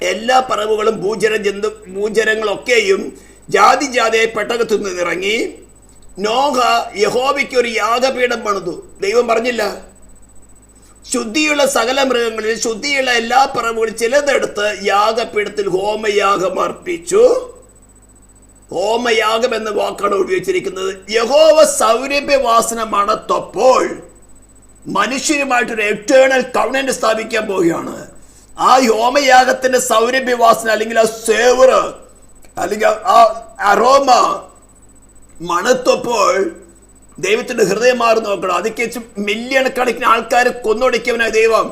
എല്ലാ പറവുകളും ഭൂചരങ്ങളൊക്കെയും ജാതി ജാതിയായി പെട്ടകത്തു നിന്ന് ഇറങ്ങി. നോഹ യഹോവയ്ക്ക് ഒരു യാഗപീഠം പണിതു. ദൈവം പറഞ്ഞില്ല, ശുദ്ധിയുള്ള സകല മൃഗങ്ങളിൽ ശുദ്ധിയുള്ള എല്ലാ പറവുകളും ചിലതെടുത്ത് യാഗപീഠത്തിൽ ഹോമയാഗം അർപ്പിച്ചു. ഹോമയാഗം എന്ന വാക്കാണ് ഉപയോഗിച്ചിരിക്കുന്നത്. യഹോവ സൗരഭ്യവാസന മണത്തപ്പോൾ മനുഷ്യരുമായിട്ടൊരു എറ്റേണൽ കവണന്റ് സ്ഥാപിക്കാൻ പോവുകയാണ്. ആ ഹോമയാഗത്തിന്റെ സൗരഭ്യവാസന അല്ലെങ്കിൽ ആ സേവർ അല്ലെങ്കിൽ ആ അറോമ മണത്തപ്പോൾ ദൈവത്തിന്റെ ഹൃദയം മാറി നോക്കണം. അതിക്ക് മില്യൺ കണക്കിന് ആൾക്കാരെ കൊന്നൊടുക്കിയവനായ ദൈവം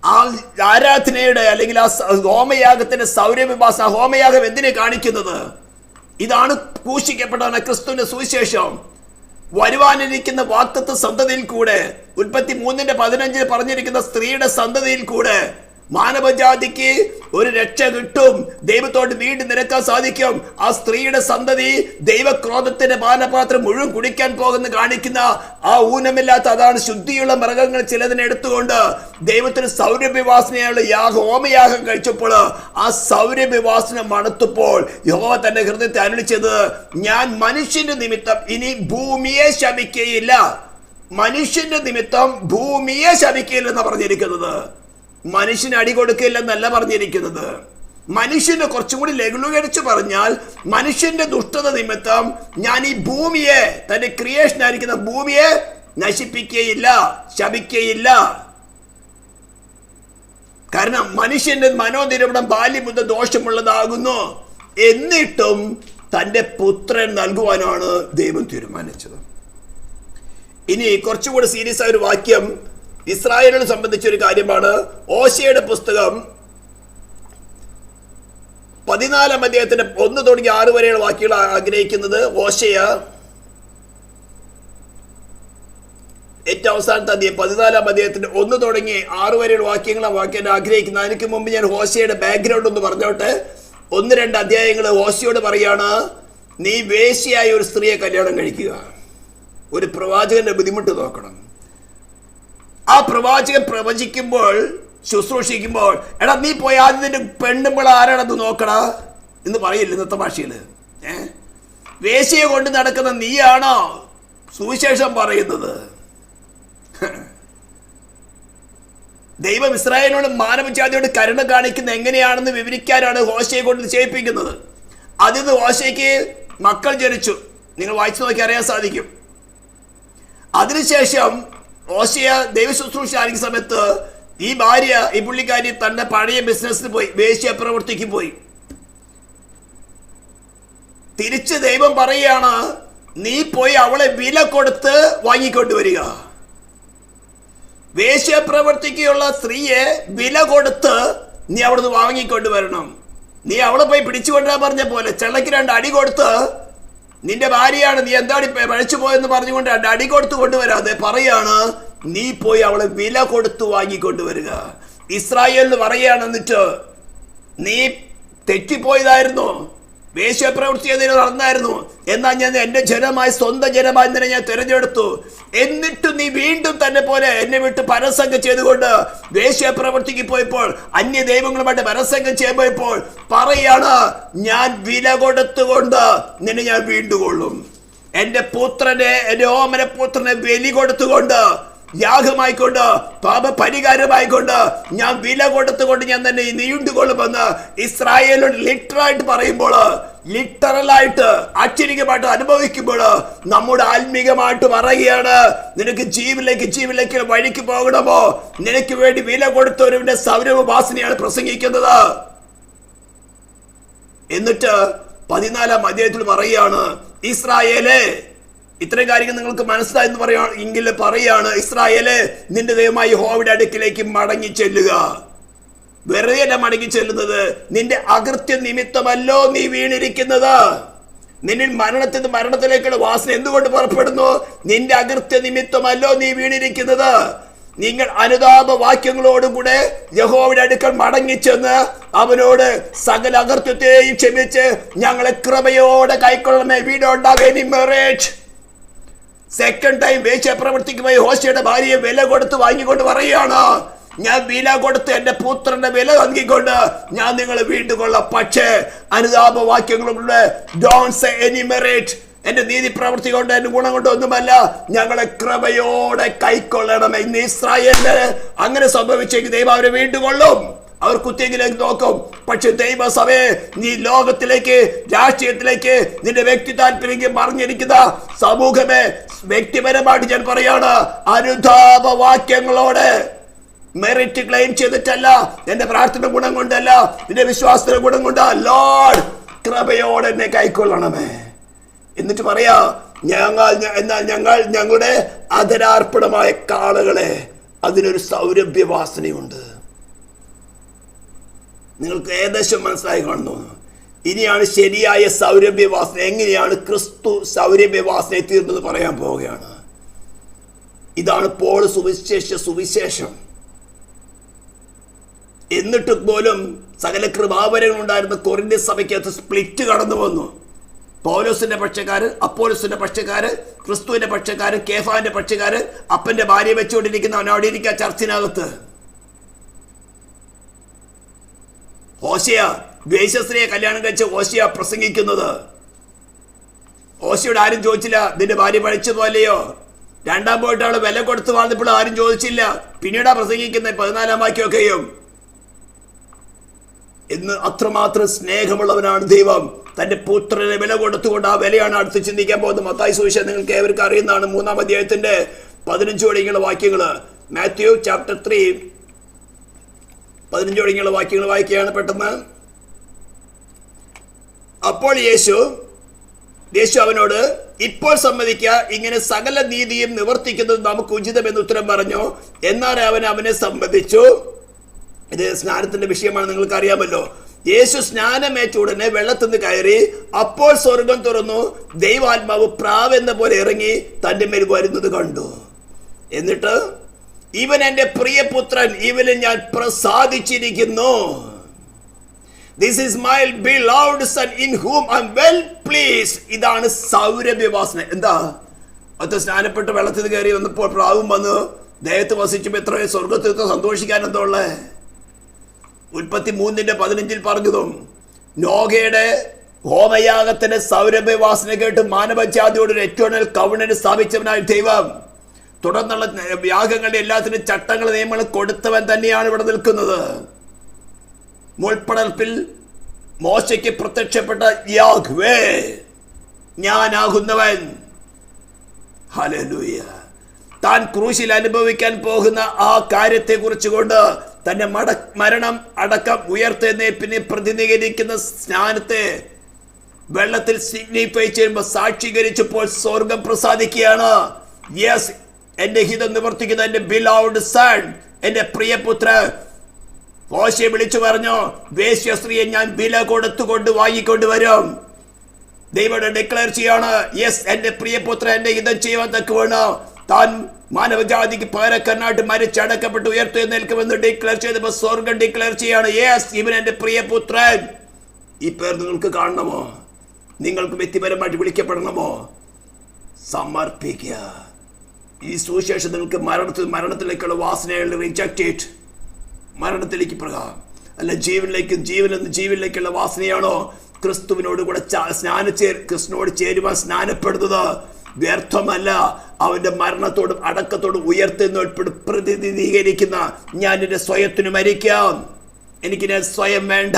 ആ ആരാധനയുടെ അല്ലെങ്കിൽ ആ ഹോമയാഗത്തിന്റെ സൗരഭ്യവാസന. ഹോമയാഗം എന്തിനെ കാണിക്കുന്നത്? ഇതാണ് ക്രൂശിക്കപ്പെട്ടവനായ ക്രിസ്തുവിന്റെ സുവിശേഷം. വരുവാനിരിക്കുന്ന വാഗ്ദത്ത സന്തതിയിൽ കൂടെ, ഉൽപ്പത്തി 3:15 പറഞ്ഞിരിക്കുന്ന സ്ത്രീയുടെ സന്തതിയിൽ കൂടെ മാനവജാതിക്ക് ഒരു രക്ഷ കിട്ടും, ദൈവത്തോട് വീണ്ടും നിരക്കാൻ സാധിക്കും. ആ സ്ത്രീയുടെ സന്തതി ദൈവക്രോധത്തിന്റെ പാനപാത്രം മുഴുവൻ കുടിക്കാൻ പോകുന്ന കാണിക്കുന്ന ആ ഊനമില്ലാത്ത, അതാണ് ശുദ്ധിയുള്ള മൃഗങ്ങൾ ചിലതിനെ എടുത്തുകൊണ്ട് ദൈവത്തിന് സൗരഭ്യവാസനയുള്ള ഹോമയാഗം കഴിച്ചപ്പോൾ ആ സൗരഭ്യവാസന മണത്തപ്പോൾ യഹോവ തന്റെ ഹൃദയത്തെ അരുളിച്ചത്, ഞാൻ മനുഷ്യന്റെ നിമിത്തം ഇനി ഭൂമിയെ ശപിക്കുകയില്ല. മനുഷ്യന്റെ നിമിത്തം ഭൂമിയെ ശപിക്കുകയില്ലെന്ന് പറഞ്ഞിരിക്കുന്നത്. മനുഷ്യന് അടി കൊടുക്കില്ലെന്നല്ല പറഞ്ഞിരിക്കുന്നത്. മനുഷ്യനെ കുറച്ചും കൂടി ലഘൂകരിച്ച് പറഞ്ഞാൽ, മനുഷ്യന്റെ ദുഷ്ടത നിമിത്തം ഞാൻ ഈ ഭൂമിയെ, തന്റെ ക്രിയേഷൻ ആയിരിക്കുന്ന ഭൂമിയെ നശിപ്പിക്കുകയില്ല, ശപിക്കുകയില്ല. കാരണം മനുഷ്യന്റെ മനോനിരൂപണം ബാല്യം മുതൽ ദോഷമുള്ളതാകുന്നു. എന്നിട്ടും തന്റെ പുത്രൻ നൽകുവാനാണ് ദൈവം തീരുമാനിച്ചത്. ഇനി കുറച്ചുകൂടി സീരിയസ് ആയ ഒരു വാക്യം ഇസ്രായേലിനെ സംബന്ധിച്ച ഒരു കാര്യമാണ്. ഓശയുടെ പുസ്തകം 14 അധ്യായത്തിന്റെ 1 തുടങ്ങി 6 വരെയുള്ള വാക്യങ്ങൾ ആഗ്രഹിക്കുന്നത്. ഓശയ ഏറ്റവും അവസാനത്തെ അധ്യായം 14 അധ്യായത്തിന്റെ 1 തുടങ്ങി 6 വരെയുള്ള വാക്യം ആഗ്രഹിക്കുന്നത്. അതിനു മുമ്പ് ഞാൻ ഓശയുടെ ബാക്ക്ഗ്രൗണ്ട് ഒന്ന് പറഞ്ഞോട്ടെ. 1-2 അധ്യായങ്ങൾ ഓശയോട് പറയാണ്, നീ വേശ്യയായ ഒരു സ്ത്രീയെ കല്യാണം കഴിക്കുക. ഒരു പ്രവാചകന്റെ ബുദ്ധിമുട്ട് നോക്കണം. ആ പ്രവാചകൻ പ്രവചിക്കുമ്പോൾ, ശുശ്രൂഷിക്കുമ്പോൾ, എടാ നീ പോയി ആദ്യം നിന്റെ പെണ്ണുമ്പോൾ ആരാണെന്ന് നോക്കണ എന്ന് പറയില്ല ഇന്നത്തെ ഭാഷയിൽ. വേശ്യയെ കൊണ്ട് നടക്കുന്ന നീയാണോ സുവിശേഷം പറയുന്നത്? ദൈവം ഇസ്രായേലിനോട് മാനവജാതിയോട് കരുണ കാണിക്കുന്ന എങ്ങനെയാണെന്ന് വിവരിക്കാനാണ് ഹോശയെ കൊണ്ട് ചെയ്യിപ്പിക്കുന്നത്. അതിൽ ഹോശയ്ക്ക് മക്കൾ ജനിച്ചു. നിങ്ങൾ വായിച്ചു നോക്കി അറിയാൻ സാധിക്കും. അതിനുശേഷം ഓശയ ദൈവശുശ്രൂഷ ആയിരിക്കുന്ന സമയത്ത് ഈ ഭാര്യ, ഈ പുള്ളിക്കാരി തന്റെ പഴയ ബിസിനസ്സിന് പോയി, വേശ്യ പ്രവൃത്തിക്ക് പോയി. തിരിച്ച് ദൈവം പറയുകയാണ്, നീ പോയി അവളെ വില കൊടുത്ത് വാങ്ങിക്കൊണ്ടുവരിക. വേശ്യ പ്രവൃത്തിക്കുള്ള സ്ത്രീയെ വില കൊടുത്ത് നീ അവിടുന്ന് വാങ്ങിക്കൊണ്ടുവരണം. നീ അവളെ പോയി പിടിച്ചുകൊണ്ടുവരാൻ പറഞ്ഞ പോലെ ചെള്ളക്ക് 2 അടി കൊടുത്ത്, നിന്റെ ഭാര്യയാണ്, നീ എന്താണ് പഴിച്ചു പോയെന്ന് പറഞ്ഞുകൊണ്ട് അടി കൊടുത്തു കൊണ്ടുവരാതെ പറയാണ്, നീ പോയി അവളെ വില കൊടുത്തു വാങ്ങിക്കൊണ്ടുവരിക. ഇസ്രായേലിന് പറയാണ്, എന്നിട്ട് നീ തെറ്റിപ്പോയതായിരുന്നു, വേശ്യപ്രവൃത്തി ചെയ്തതിന് നടന്നായിരുന്നു, എന്നാൽ ഞാൻ എൻ്റെ ജനമായി, സ്വന്തം ജനമായി തന്നെ ഞാൻ തിരഞ്ഞെടുത്തു. എന്നിട്ട് നീ വീണ്ടും തന്നെ പോലെ എന്നെ വിട്ട് പരസംഗം ചെയ്തുകൊണ്ട് വേശ്യപ്രവൃത്തിക്ക് പോയപ്പോൾ, അന്യ ദൈവങ്ങളുമായിട്ട് പരസംഗം ചെയ്യുമ്പോൾ പറയാണ്, ഞാൻ വില കൊടുത്തുകൊണ്ട് നിന്നെ ഞാൻ വീണ്ടുകൊള്ളും. എൻ്റെ പുത്രനെ, എൻ്റെ ഓമന പുത്രനെ ബലി കൊടുത്തുകൊണ്ട്, യാഗമായിക്കൊണ്ട്, പാപ പരിഹാരമായിക്കൊണ്ട്, ഞാൻ വില കൊടുത്തുകൊണ്ട് ഞാൻ തന്നെ നീണ്ടുകൊള്ളുമെന്ന് ഇസ്രായേലോട് ലിറ്ററായിട്ട് പറയുമ്പോൾ, ലിറ്ററലായിട്ട് അക്ഷരികമായിട്ട് അനുഭവിക്കുമ്പോൾ, നമ്മുടെ ആത്മീകമായിട്ട് പറയുകയാണ്, നിനക്ക് ജീവനിലേക്ക് വഴിക്ക് പോകണമോ? നിനക്ക് വേണ്ടി വില കൊടുത്തവരുടെ സൗരഭവാസനയാണ് പ്രസംഗിക്കുന്നത്. എന്നിട്ട് 14 അധ്യായത്തിൽ പറയുകയാണ്, ഇസ്രായേലേ, ഇത്രയും കാര്യങ്ങൾ നിങ്ങൾക്ക് മനസ്സിലായെന്ന് എങ്കിൽ പറയാണ്, ഇസ്രായേലേ, നിന്റെ ദൈവമായ യഹോവയുടെ അടുക്കിലേക്ക് മടങ്ങി ചെല്ലുക. വെറുതെ അല്ല മടങ്ങി ചെല്ലുന്നത്, നിന്റെ അകൃത്യ നിമിത്തമല്ലോ നീ വീണിരിക്കുന്നത്. നിന്നിൽ മരണത്തിലേക്കുള്ള വാസന എന്തുകൊണ്ട് പുറപ്പെടുന്നു? നിന്റെ അകൃത്യ നിമിത്തമല്ലോ നീ വീണിരിക്കുന്നത്. നിങ്ങൾ അനുതാപ വാക്യങ്ങളോടുകൂടെ യഹോവയുടെ അടുക്കൽ മടങ്ങിച്ചെന്ന് അവനോട് സകല അകൃത്യത്തെയും ക്ഷമിച്ച് ഞങ്ങളെ കൃപയോടെ കൈക്കൊള്ളണമേ. We don't have any merit. Second time വേശ്യ പ്രവർത്തിക്ക് പോയി ഹോശയുടെ ഭാര്യയെ വില കൊടുത്ത് വാങ്ങിക്കൊണ്ട് പറയുകയാണ്, ഞാൻ വില കൊടുത്ത് എൻ്റെ പുത്രന്റെ വില നൽകിക്കൊണ്ട് ഞാൻ നിങ്ങളെ വീണ്ടുകൊള്ളാം. പക്ഷേ അനുതാപ വാക്യങ്ങളുടെ ഡോണ്ട് സേ എനി മെറിറ്റ്, എന്റെ നീതി പ്രവൃത്തി കൊണ്ട്, എന്റെ ഗുണം കൊണ്ട് ഒന്നുമല്ല, ഞങ്ങളെ കൃപയോടെ കൈക്കൊള്ളണം. ഇന്ന് ഇസ്രായേലിന് അങ്ങനെ സംഭവിച്ചെങ്കിൽ ദൈവം അവരെ വീണ്ടുകൊള്ളും. അവർ കുത്തിയെങ്കിലേക്ക് നോക്കും. പക്ഷെ ദൈവസഭയെ നീ ലോകത്തിലേക്ക്, രാഷ്ട്രീയത്തിലേക്ക്, നിന്റെ വ്യക്തി താല്പര്യം പറഞ്ഞിരിക്കുന്ന സമൂഹമേ, വ്യക്തിപരമായിട്ട് ഞാൻ പറയാണ്, അനുതാപ വാക്യങ്ങളോടെ, മെറിറ്റ് ക്ലെയിം ചെയ്തിട്ടല്ല, എന്റെ പ്രാർത്ഥന ഗുണം കൊണ്ടല്ല, നിന്റെ വിശ്വാസത്തിന്റെ ഗുണം കൊണ്ടാ, ലോർഡ് കൃപയോടെ എന്നെ കൈക്കൊള്ളണമേ. എന്നിട്ട് പറയാ, എന്നാൽ ഞങ്ങൾ ഞങ്ങളുടെ അധരാർപ്പണമായ കാളകളെ, അതിനൊരു സൗരഭ്യവാസനയുണ്ട്. നിങ്ങൾക്ക് ഏകദേശം മനസ്സിലായി കാണുന്നു. ഇനിയാണ് ശരിയായ സൗരഭ്യവാസന, എങ്ങനെയാണ് ക്രിസ്തു സൗരഭ്യവാസനയെ തീർന്നത് പറയാൻ പോവുകയാണ്. ഇതാണ് പോൾ സുവിശേഷം. എന്നിട്ട് പോലും സകല കൃപാവരങ്ങൾ ഉണ്ടായിരുന്ന കൊരിന്ത്യ സഭയ്ക്കകത്ത് സ്പ്ലിറ്റ് കടന്നു വന്നു. പൗലോസിന്റെ പക്ഷക്കാര്, അപ്പോലോസിന്റെ പക്ഷക്കാര്, ക്രിസ്തുവിന്റെ പക്ഷക്കാര്, കേഫാന്റെ പക്ഷക്കാര്, അപ്പന്റെ ഭാര്യ വെച്ചുകൊണ്ടിരിക്കുന്ന അവിടെ ഇരിക്കുക ചർച്ചിനകത്ത്. ഹോശയ ദ്വേഷസ്ത്രീയെ കല്യാണം കഴിച്ച് ഹോശയ പ്രസംഗിക്കുന്നത്. ഹോശയോട് ആരും ചോദിച്ചില്ല നിന്റെ ഭാര്യ പഠിച്ചു പോലെയോ. രണ്ടാം പോയിട്ട് അവള് വില കൊടുത്ത് വളർന്നപ്പോൾ ആരും ചോദിച്ചില്ല. പിന്നീടാ പ്രസംഗിക്കുന്ന 14 വാക്യമൊക്കെയും. എന്ന് അത്രമാത്രം സ്നേഹമുള്ളവനാണ് ദൈവം. തന്റെ പുത്രനെ വില കൊടുത്തുകൊണ്ട് ആ വിലയാണ് അടുത്ത് ചിന്തിക്കാൻ പോകുന്നത്. മത്തായി സുവിശേഷം നിങ്ങൾക്ക് ഏവർക്കും അറിയുന്നതാണ്. 3-ാം അധ്യായത്തിന്റെ 15 തുടങ്ങിയുള്ള വാക്യങ്ങള്. മാത്യു ചാപ്റ്റർ 3 15 തുടങ്ങിയുള്ള വാക്യങ്ങൾ വായിക്കുകയാണ് പെട്ടെന്ന്. അപ്പോൾ യേശു അവനോട്, ഇപ്പോൾ സമ്മതിക്കുക, ഇങ്ങനെ സകല നീതിയും നിവർത്തിക്കുന്നത് നമുക്ക് ഉചിതമെന്ന് ഉത്തരം പറഞ്ഞു. എന്നാൽ അവനെ സമ്മതിച്ചു. ഇത് സ്നാനത്തിന്റെ വിഷയമാണ്, നിങ്ങൾക്ക് അറിയാമല്ലോ. യേശു സ്നാനമേറ്റ ഉടനെ വെള്ളത്തിൽ നിന്ന് കയറി. അപ്പോൾ സ്വർഗം തുറന്നു, ദൈവാത്മാവ് പ്രാവെന്ന പോലെ ഇറങ്ങി തന്റെ മേൽ വരുന്നത് കണ്ടു. എന്നിട്ട്, ഇവൻ എന്റെ പ്രിയപുത്രൻ, ഇവനെ ഞാൻ പ്രസാദിച്ചിരിക്കുന്നു. This is my beloved son in whom I am well pleased. ഇതാണ് സൗരഭ്യവാസന. എന്താ? അത് സ്നാനപ്പെട്ട് വെള്ളത്തിൽ കയറി വന്നപ്പോൾ പ്രാവും വന്ന് ദേഹത്ത് വസിച്ചപ്പോൾ എത്ര സ്വർഗത്തിൽ സന്തോഷിക്കാൻ എന്താ ഉള്ളേ? ഉൽപ്പത്തി 3:15 പറഞ്ഞതും നോഹയുടെ ഹോമയാഗത്തിന്റെ സൗരഭ്യവാസന കേട്ട് മാനവജാതിയോട് ഒരു എറ്റേണൽ കവണന്റ് സ്ഥാപിച്ചവനായ ദൈവം തുടർന്നുള്ള യാഗങ്ങളുടെ എല്ലാത്തിനും ചട്ടങ്ങൾ നിയമങ്ങൾ കൊടുത്തവൻ തന്നെയാണ് ഇവിടെ നിൽക്കുന്നത്. മുൾപ്പടർപ്പിൽ മോശയ്ക്ക് പ്രത്യക്ഷപ്പെട്ട യാഹ്വേ ഞാനാകുന്നവൻ. ഹല്ലേലൂയ. താൻ ക്രൂശിൽ അനുഭവിക്കാൻ പോകുന്ന ആ കാര്യത്തെ കുറിച്ചുകൊണ്ട് തന്റെ മരണം അടക്കം ഉയർത്തെഴുന്നേൽപ്പിനെ പ്രതിനിധീകരിക്കുന്ന സ്നാനത്തെ വെള്ളത്തിൽ സിഗ്നിഫൈ ചെയ്യുമ്പോൾ സാക്ഷീകരിച്ചപ്പോൾ സ്വർഗം പ്രസാദിക്കുകയാണ്. യെസ്, എന്റെ ഹിതം നിവർത്തിക്കുന്ന എന്റെ ബിലൗഡ് സൺ, എന്റെ പ്രിയപുത്രൻ. മോശയെ വിളിച്ചു പറഞ്ഞു, വേശ്യസ്ത്രീയെ ഞാൻ വില കൊടുത്തുകൊണ്ട് വാങ്ങിക്കൊണ്ട് വരും. ദൈവം ഡിക്ലെയർ ചെയ്യാണ്, യെസ്, എന്റെ പ്രിയപുത്രൻ എന്റെ ഹിതം ചെയ്യുവാൻ തക്കവണ്ണം താൻ മാനവജാതിക്ക് പകരക്കാരനായിട്ട് മരിച്ചടക്കപ്പെട്ട് ഉയർത്തെഴുന്നേൽക്കുമെന്ന് ഡിക്ലെയർ ചെയ്തപ്പോൾ സ്വർഗം ഡിക്ലെയർ ചെയ്യാണ്, യെസ്, ഇവൻ എന്റെ പ്രിയപുത്രൻ. ഈ പേർ നിങ്ങൾക്ക് കാണണമോ? നിങ്ങൾക്ക് വ്യക്തിപരമായിട്ട് വിളിക്കപ്പെടണമോ? സമർപ്പിക്കുക. ഈ സുവിശേഷം നിങ്ങൾക്ക് മരണത്തിലേക്കുള്ള വാസനകൾ റിജക്റ്റ് ചെയ്ത് മരണത്തിലേക്ക് പ്രകാരം അല്ല, ജീവനിലേക്കുള്ള വാസനയാണോ? ക്രിസ്തുവിനോട് കൂടെ ക്രിസ്തുവിനോട് ചേരുവാൻ സ്നാനപ്പെടുന്നത് വ്യർത്ഥമല്ല. അവന്റെ മരണത്തോടും അടക്കത്തോടും ഉയർത്തെഴുന്നേൽപ്പോടും പ്രതിനിധീകരിക്കുന്ന ഞാൻ എന്റെ സ്വയത്തിന് മരിക്കാം. എനിക്ക് ഞാൻ സ്വയം വേണ്ട.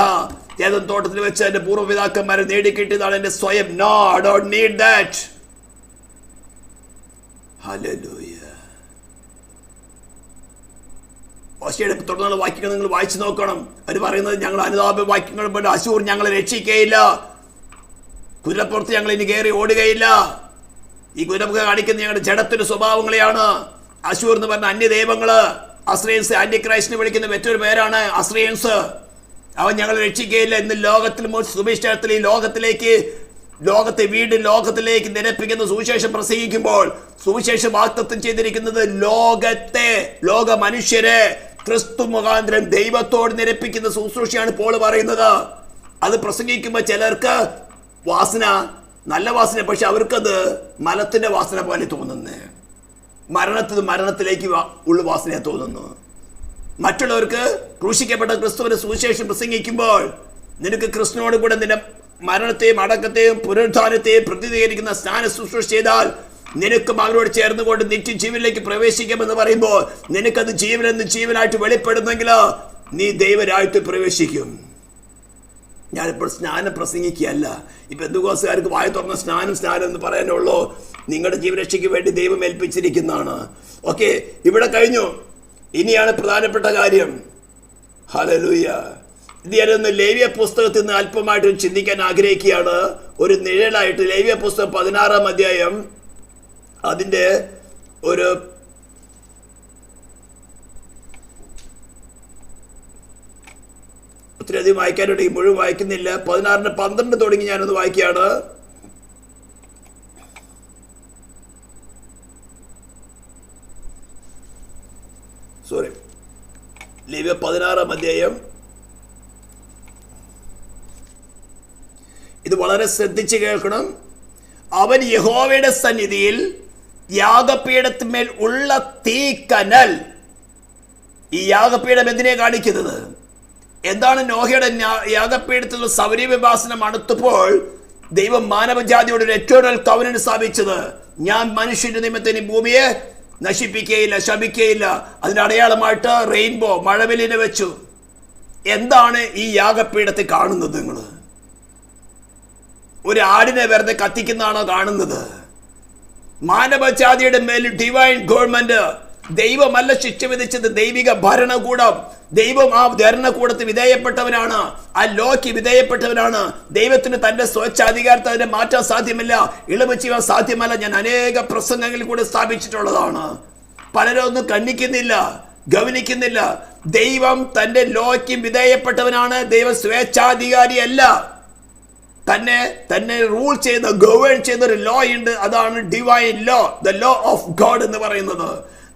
ഏതൻ തോട്ടത്തിൽ വെച്ച് എന്റെ പൂർവ്വപിതാക്കന്മാരെ നേടിക്കിട്ടിയതാണ് എന്റെ സ്വയം. No, I don't need that. Hallelujah. ഓശയുടെ തുടർന്നുള്ള വാക്യങ്ങൾ നിങ്ങൾ വായിച്ചു നോക്കണം. അവർ പറയുന്നത്, ഞങ്ങൾ അനുതാപ വാക്യങ്ങൾ പോലെ അശൂർ ഞങ്ങളെ രക്ഷിക്കുകയില്ല, കുതിരപ്പുറത്ത് ഞങ്ങൾ ഇനി കയറി ഓടുകയില്ല. ഈ കുതിരപ്പുറ കാണിക്കുന്ന ഞങ്ങളുടെ ജഡത്തിന്റെ സ്വഭാവങ്ങളെയാണ്. അശൂർ എന്ന് പറഞ്ഞ അന്യദൈവങ്ങള്, അസ്രയൻസ്, ആന്റി ക്രൈസ്റ്റിനെ വിളിക്കുന്ന മറ്റൊരു പേരാണ് അസ്രയൻസ്. അവൻ ഞങ്ങളെ രക്ഷിക്കുകയില്ല. ഇന്ന് ലോകത്തിൽ സുവിശേഷത്തിൽ ഈ ലോകത്തിലേക്ക് നിരപ്പിക്കുന്ന സുവിശേഷം പ്രസംഗിക്കുമ്പോൾ സുവിശേഷം വാഗ്ദത്തം ചെയ്തിരിക്കുന്നത് ലോക മനുഷ്യരെ ക്രിസ്തു മുഖാന്തരം ദൈവത്തോട് നിരപ്പിക്കുന്ന ശുശ്രൂഷയാണ് പോൾ പറയുന്നത്. അത് പ്രസംഗിക്കുമ്പോൾ ചിലർക്ക് വാസന നല്ല വാസന, പക്ഷെ അവർക്കത് മലത്തിന്റെ വാസന പോലെ തോന്നുന്നു. മരണത്തിലേക്ക് ഉള്ള വാസനയെ തോന്നുന്നു. മറ്റുള്ളവർക്ക് ക്രൂശിക്കപ്പെട്ട ക്രിസ്തുവിന്റെ സുവിശേഷം പ്രസംഗിക്കുമ്പോൾ നിനക്ക് ക്രിസ്തുവിനോട് കൂടെ നിന്റെ മരണത്തെയും അടക്കത്തെയും പുനരുത്ഥാനത്തെയും പ്രതിനിധീകരിക്കുന്ന സ്നാന ശുശ്രൂഷ ചെയ്താൽ നിനക്കും അവരോട് ചേർന്നുകൊണ്ട് നിത്യജീവനിലേക്ക് പ്രവേശിക്കുമെന്ന് പറയുമ്പോൾ നിനക്കത് ജീവനായിട്ട് വെളിപ്പെടുന്നെങ്കിൽ നീ ദൈവരായിട്ട് പ്രവേശിക്കും. ഞാനിപ്പോൾ സ്നാനം പ്രസംഗിക്കുകയല്ല. ഇപ്പൊ പെന്തക്കോസ്തുകാർക്ക് വായ തുറന്ന സ്നാനം എന്ന് പറയാനുള്ളൂ. നിങ്ങളുടെ ജീവരക്ഷയ്ക്ക് വേണ്ടി ദൈവം ഏൽപ്പിച്ചിരിക്കുന്നതാണ്. ഓക്കെ, ഇവിടെ കഴിഞ്ഞു. ഇനിയാണ് പ്രധാനപ്പെട്ട കാര്യം. ഹല്ലേലൂയ. ഇത് ഞാനൊന്ന് ലേവ്യ പുസ്തകത്തിൽ നിന്ന് അല്പമായിട്ട് ചിന്തിക്കാൻ ആഗ്രഹിക്കുകയാണ്. ഒരു നിഴലായിട്ട് ലേവ്യ പുസ്തകം 16-ാം അധ്യായം അതിൻ്റെ ഒരു ഒത്തിരി അധികം വായിക്കാനുണ്ട്. മുഴുവൻ വായിക്കുന്നില്ല. 16-12 തുടങ്ങി ഞാനൊന്ന് വായിക്കുകയാണ്. സോറി, ലേവ്യ 16-ാം അധ്യായം. ഇത് വളരെ ശ്രദ്ധിച്ച് കേൾക്കണം. അവൻ യഹോവയുടെ സന്നിധിയിൽ യാഗപീഠത്തിന്മേൽ ഉള്ള തീക്കനൽ. ഈ യാഗപീഠം എന്തിനെ കാണിക്കുന്നത്? എന്താണ്? നോഹയുടെ യാഗപീഠത്തിൽ സൗരവിഭാസനം അടുത്തപ്പോൾ ദൈവം മാനവജാതിയോട് ഒരു എറ്റേണൽ കവനന്റ് സ്ഥാപിച്ചത്. ഞാൻ മനുഷ്യന്റെ നിമിത്തം ഈ ഭൂമിയെ നശിപ്പിക്കുകയില്ല, ശപിക്കുകയില്ല. അതിന്റെ അടയാളമായിട്ട് റെയിൻബോ, മഴവില്ലിനെ വെച്ചു. എന്താണ് ഈ യാഗപീഠത്തെ കാണുന്നത്? നിങ്ങൾ ഒരു ആടിനെ വെറുതെ കത്തിക്കുന്നതാണോ കാണുന്നത്? മാനവജാതിയുടെ മേൽ ഡിവൈൻ ഗവൺമെന്റ്. ദൈവമല്ല ശിക്ഷ വിധിച്ചത്, ദൈവിക ഭരണകൂടം. ദൈവം ആ ഭരണകൂടത്തിന് വിധേയപ്പെട്ടവനാണ്, ആ ലോയ്ക്ക് വിധേയപ്പെട്ടവനാണ്. ദൈവത്തിന് തന്റെ സ്വച്ഛാധികാരത്തെ അതിനെ മാറ്റാൻ സാധ്യമല്ല, ഇളവ് ചെയ്യാൻ സാധ്യമല്ല. ഞാൻ അനേക പ്രസംഗങ്ങളിൽ കൂടെ സ്ഥാപിച്ചിട്ടുള്ളതാണ്. പലരും ഒന്നും കണ്ണിക്കുന്നില്ല, ഗവനിക്കുന്നില്ല. ദൈവം തന്റെ ലോയ്ക്ക് വിധേയപ്പെട്ടവനാണ്. ദൈവം സ്വേച്ഛാധികാരിയല്ല. തന്നെ റൂൾ ചെയ്യുന്ന, ഗവേൺ ചെയ്യുന്ന ഒരു ലോ ഉണ്ട്. അതാണ് divine law, the law of God എന്ന് പറയുന്നത്.